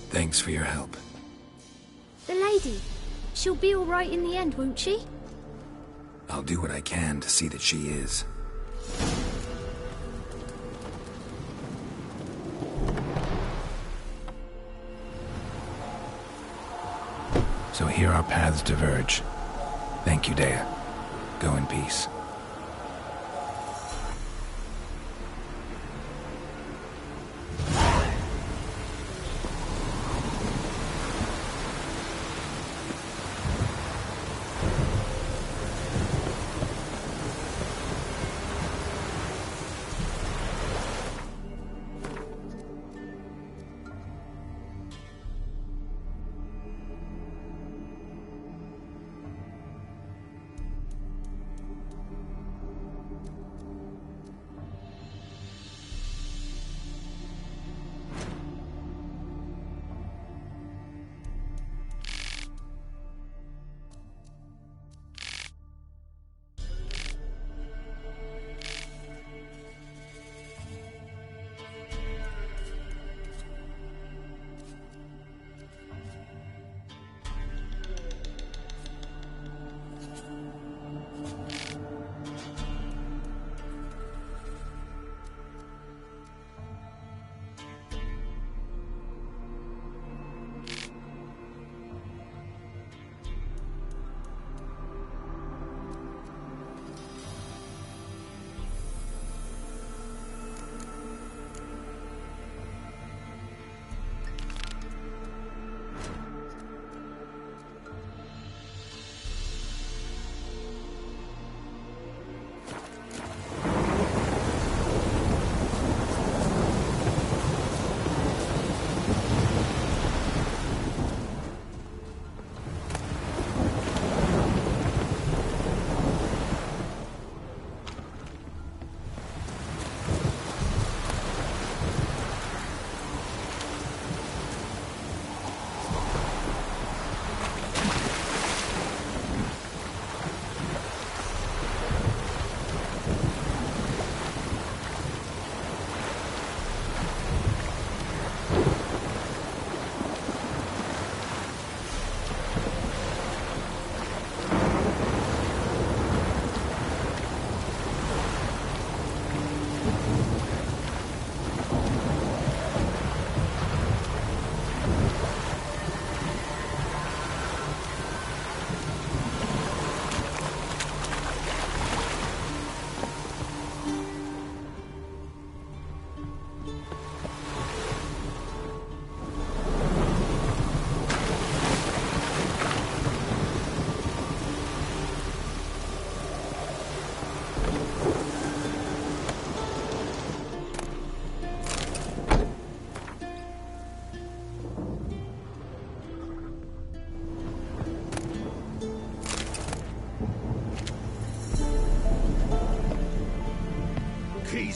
Thanks for your help. The lady. She'll be all right in the end, won't she? I'll do what I can to see that she is. So here our paths diverge. Thank you, Dea. Go in peace.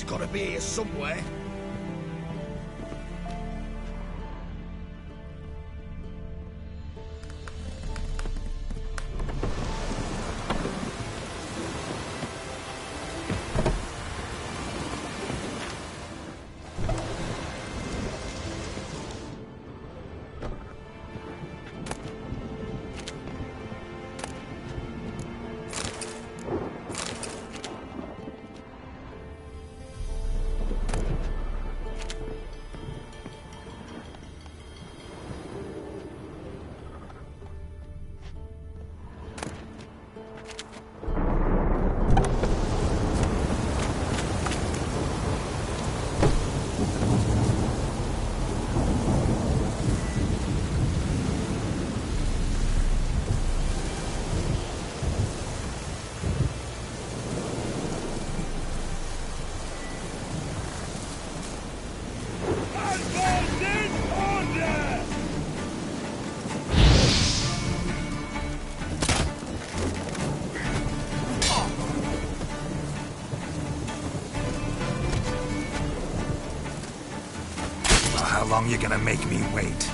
got to be here somewhere. How long you gonna make me wait?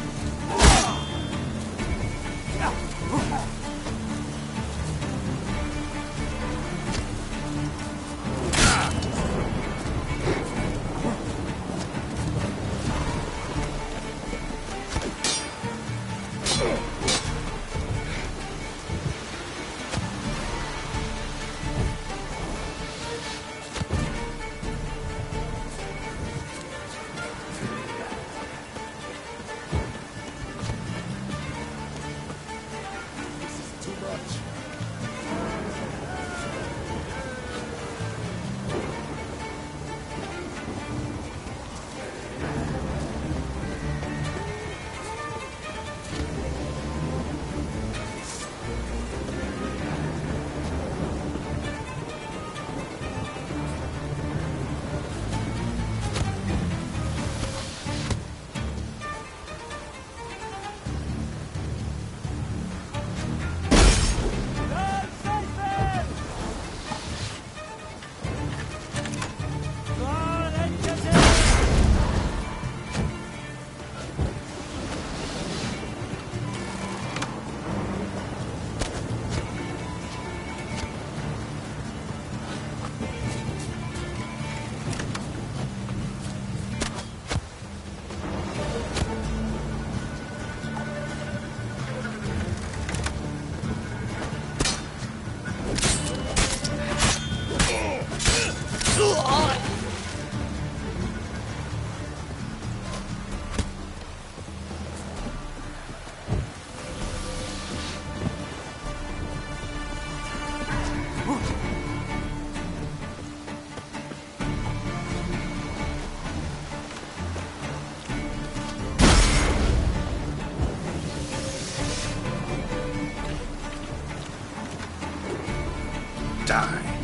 Die.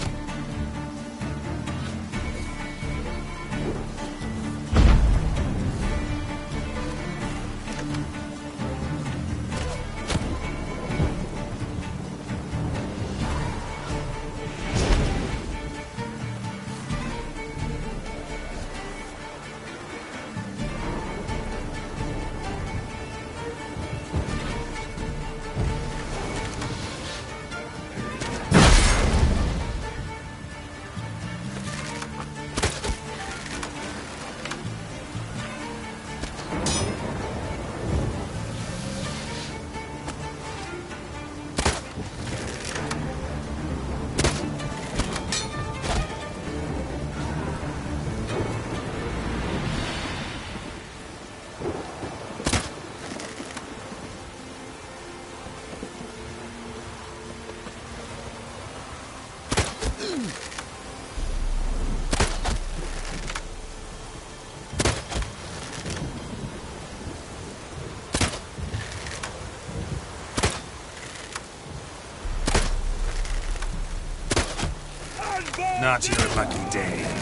Not your lucky day.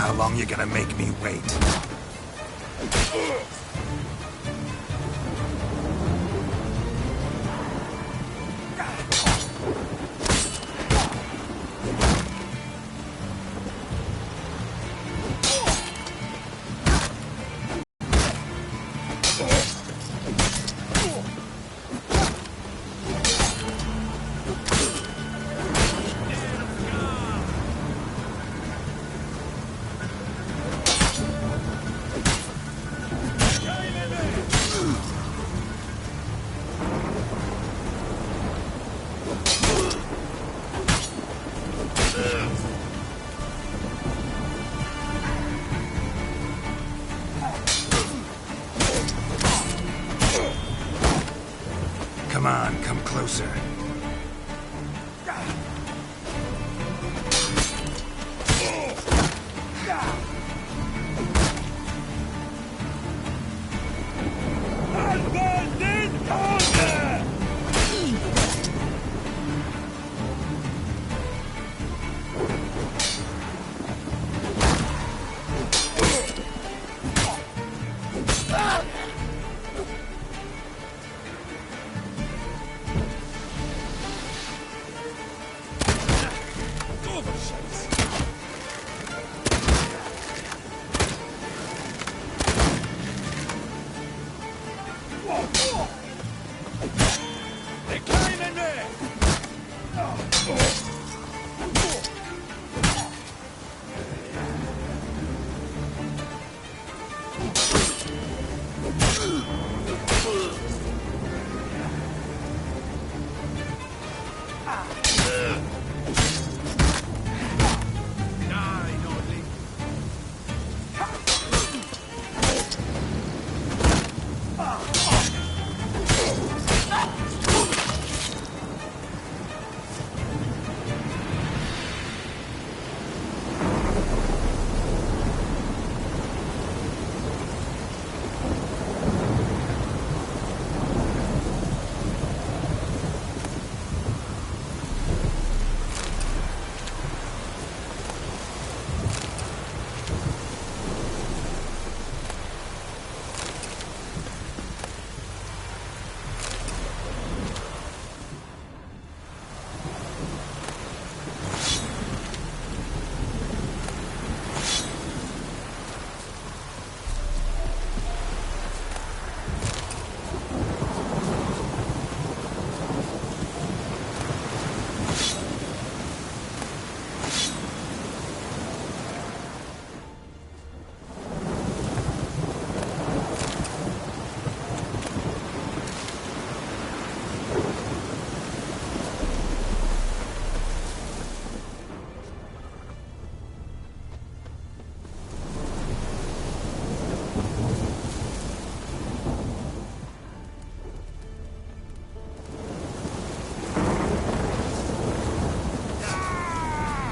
how long you're gonna make me wait. Come on, come closer.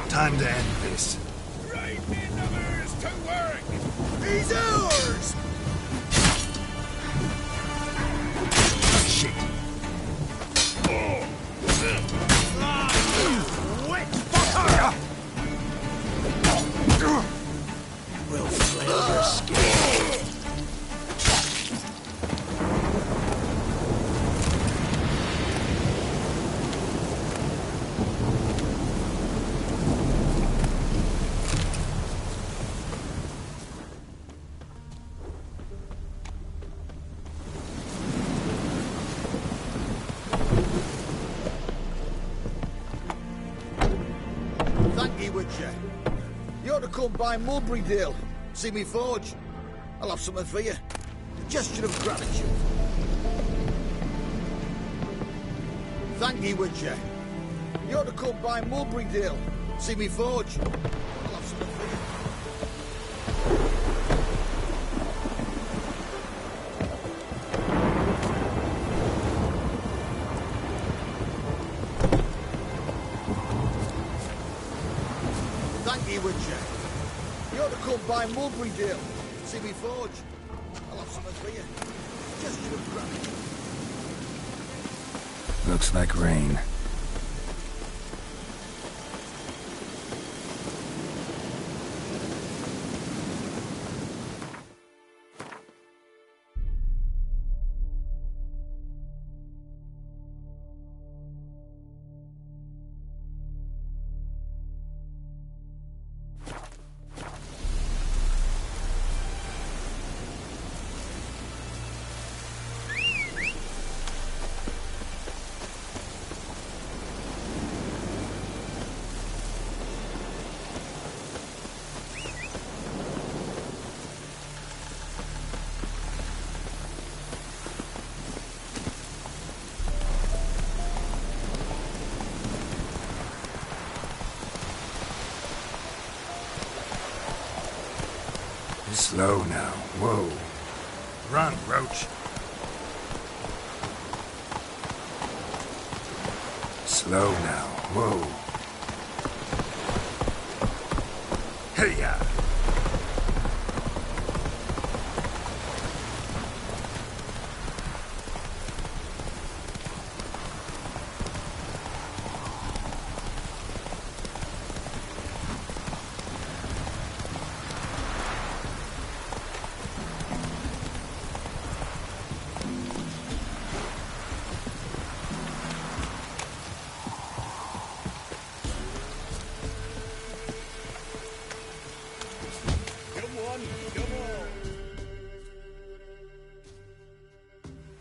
Time to end this. Right in numbers to work! He's ours! Shit. Wet fucker! We'll flay your skin. Thank ye, would you? You ought to come by Mulberrydale. See me forge. I'll have something for you. A gesture of gratitude. Thank ye, would you? You ought to come by Mulberrydale. See me forge. I'll have something for you. Thank ye, would you? You ought to come by Mulberrydale. See me forge. I'll have something for you. Gesture of gratitude. Looks like rain. Slow now. Whoa. Run, Roach. Slow now. Whoa. Hey-ya!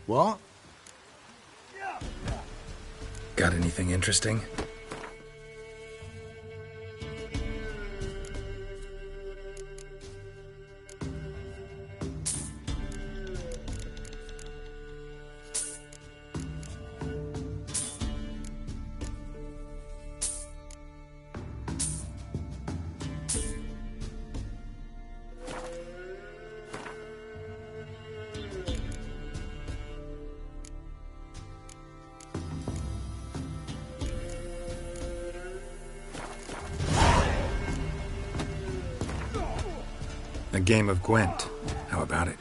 What? Got anything interesting? A game of Gwent. How about it?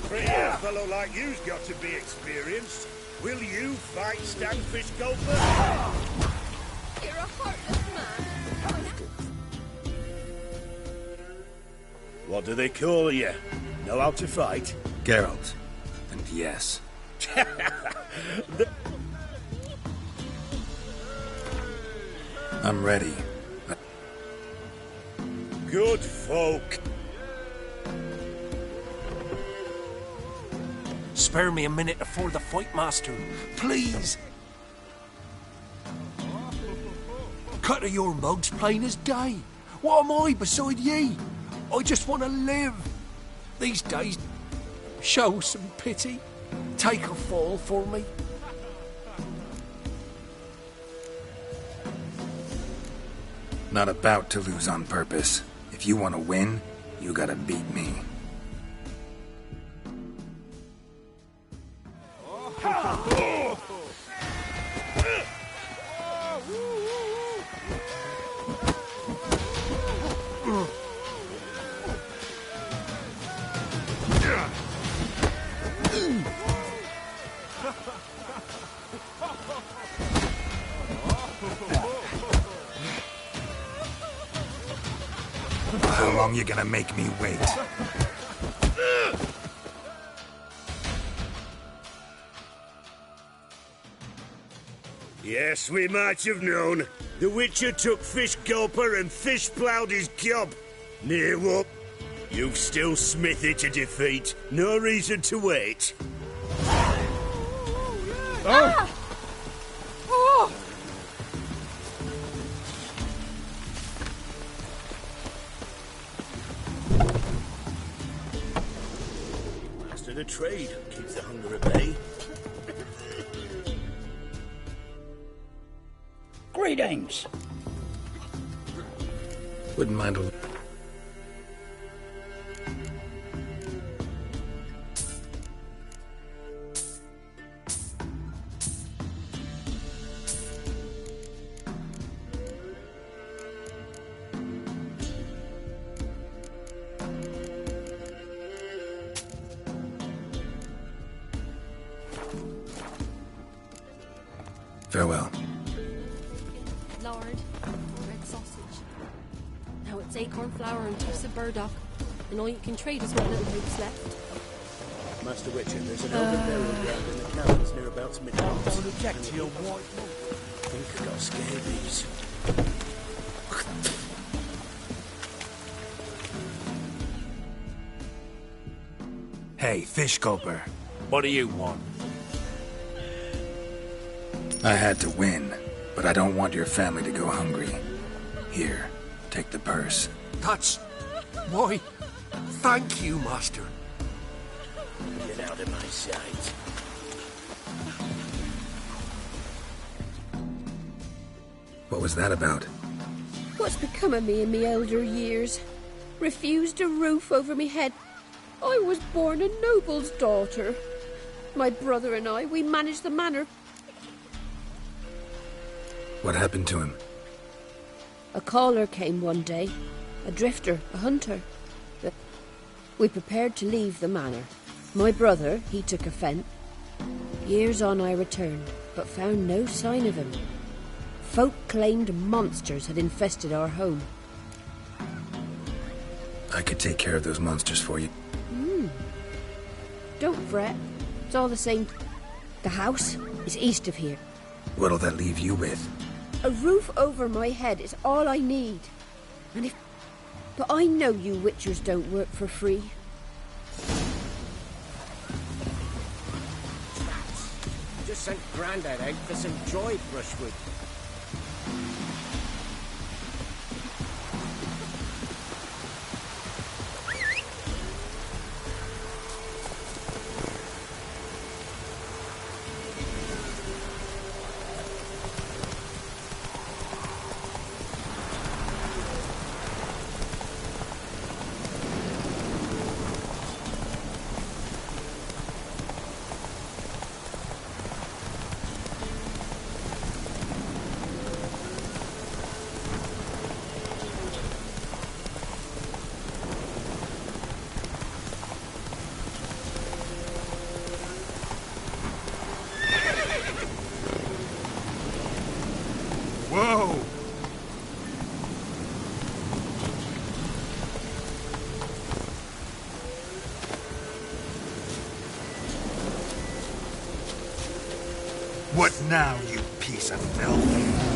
Pretty a fellow like you's got to be experienced. Will you fight Stanfish Gulper? You're a heartless man. What do they call you? Know how to fight? Geralt. And yes. I'm ready. Good folk. Spare me a minute before the fight, master. Please. Cut of your mug's plain as day. What am I beside ye? I just want to live. These days, show some pity. Take a fall for me. Not about to lose on purpose. If you want to win, you gotta beat me. How long you gonna make me wait? Yes, we might have known. The Witcher took Fish Gulper and fish ploughed his gob. Near what? You've still Smithy to defeat. No reason to wait. Ah! Oh! Master the trade keeps the hunger at bay. Greetings. Wouldn't mind a... Farewell. Lard, red sausage. Now it's acorn flour and tufts of burdock. And all you can trade is what little hope's left. Master Witcher, there's an open burial ground in the caverns near about midnight. Don't object to your white. I think I got scabies. Hey, Fish Gulper. What do you want? I had to win, but I don't want your family to go hungry. Here, take the purse. That's... Why, thank you, master. Get out of my sight. What was that about? What's become of me in me elder years? Refused a roof over me head. I was born a noble's daughter. My brother and I, we managed the manor. What happened to him? A caller came one day. A drifter, a hunter. We prepared to leave the manor. My brother, he took offence. Years on I returned, but found no sign of him. Folk claimed monsters had infested our home. I could take care of those monsters for you. Don't fret. It's all the same. The house is east of here. What'll that leave you with? A roof over my head is all I need. And if... But I know you witchers don't work for free. Just sent Grandad out for some dried brushwood. What now, you piece of filth?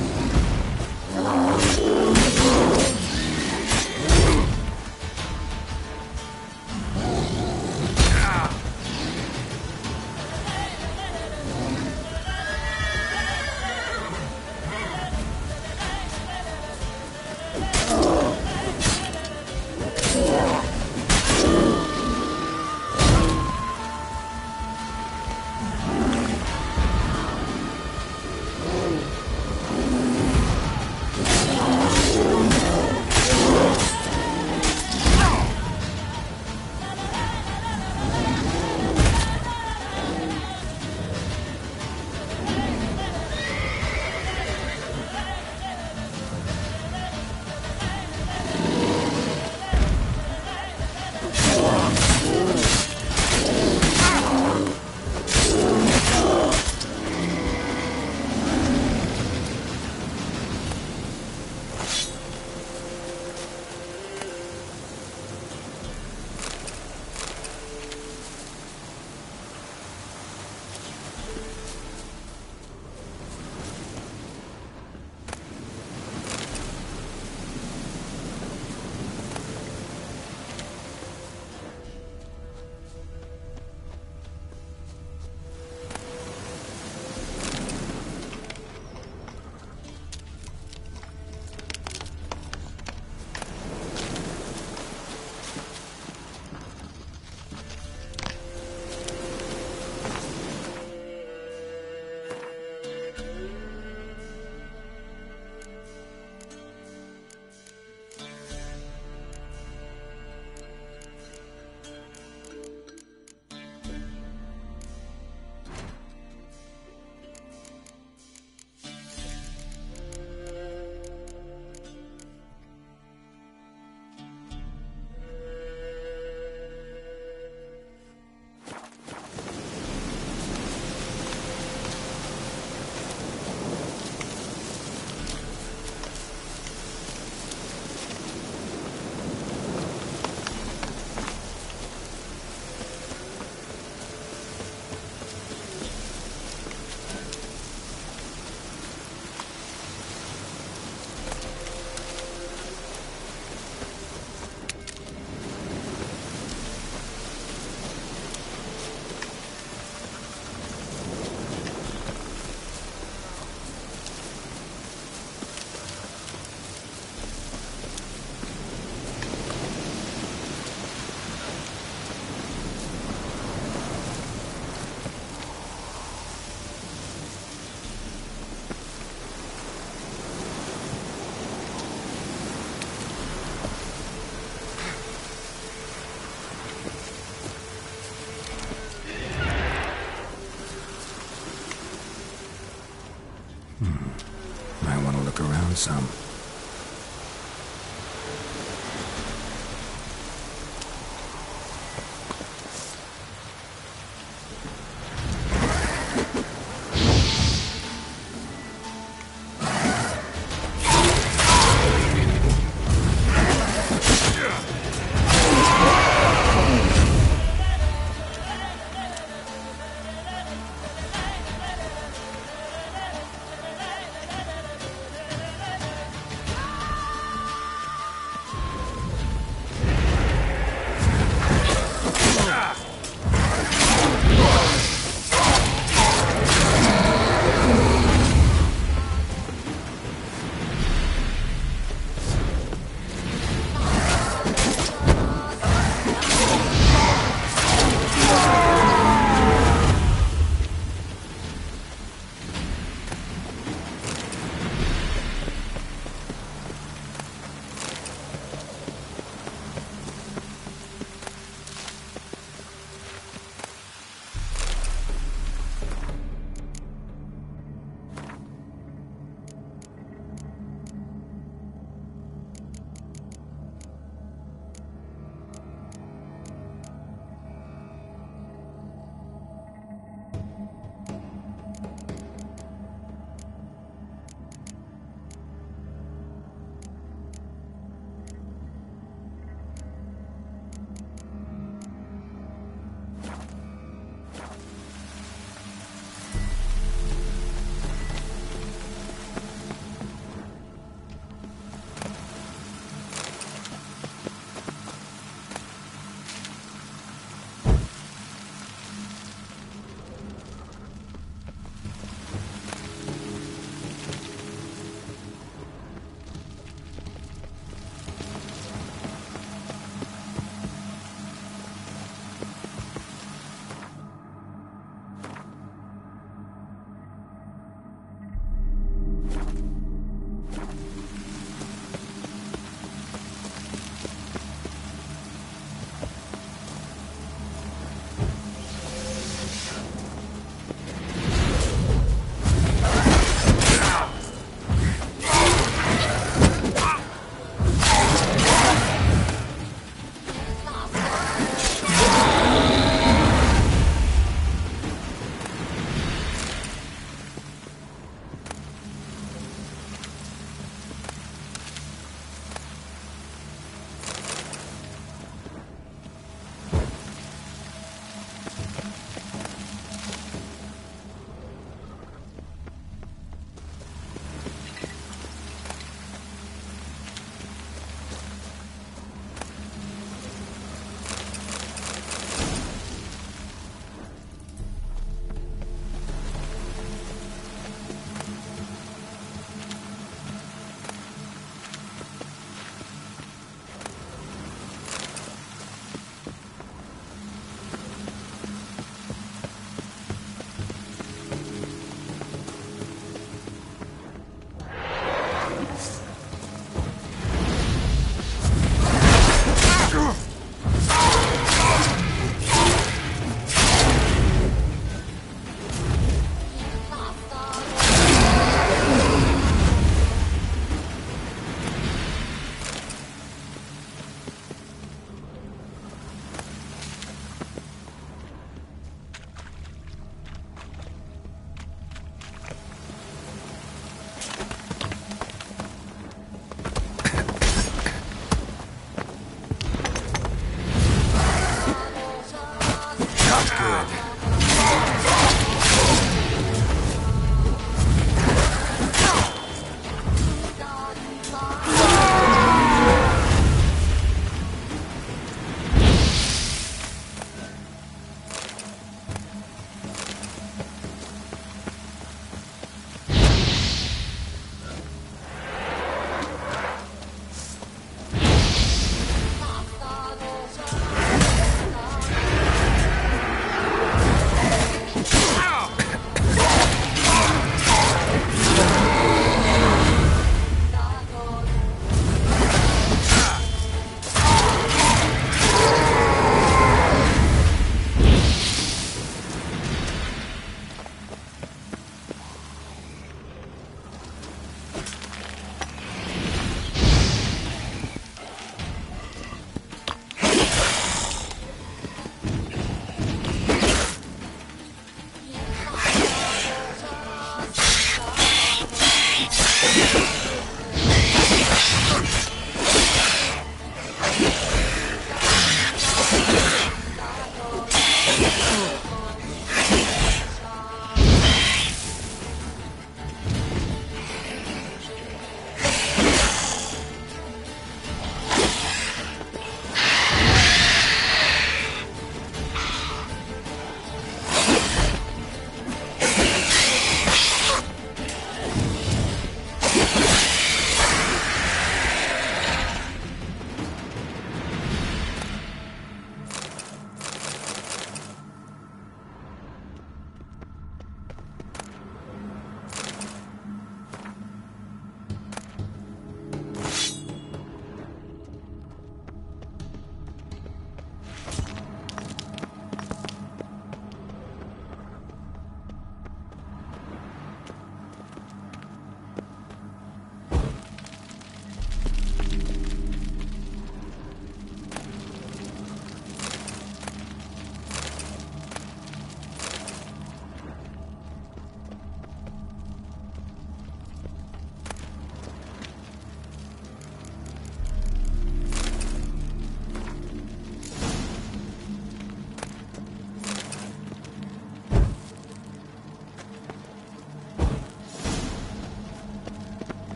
Might want to look around some.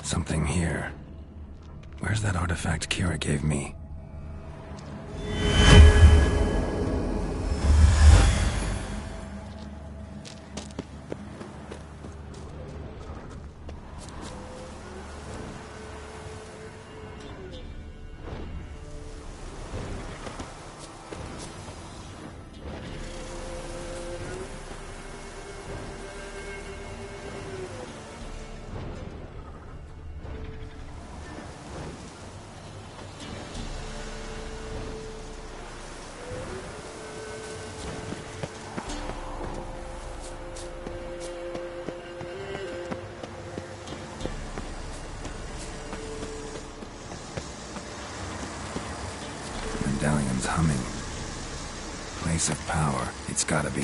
Something here. Where's that artifact Kira gave me? Medallion's humming. Place of power, it's gotta be.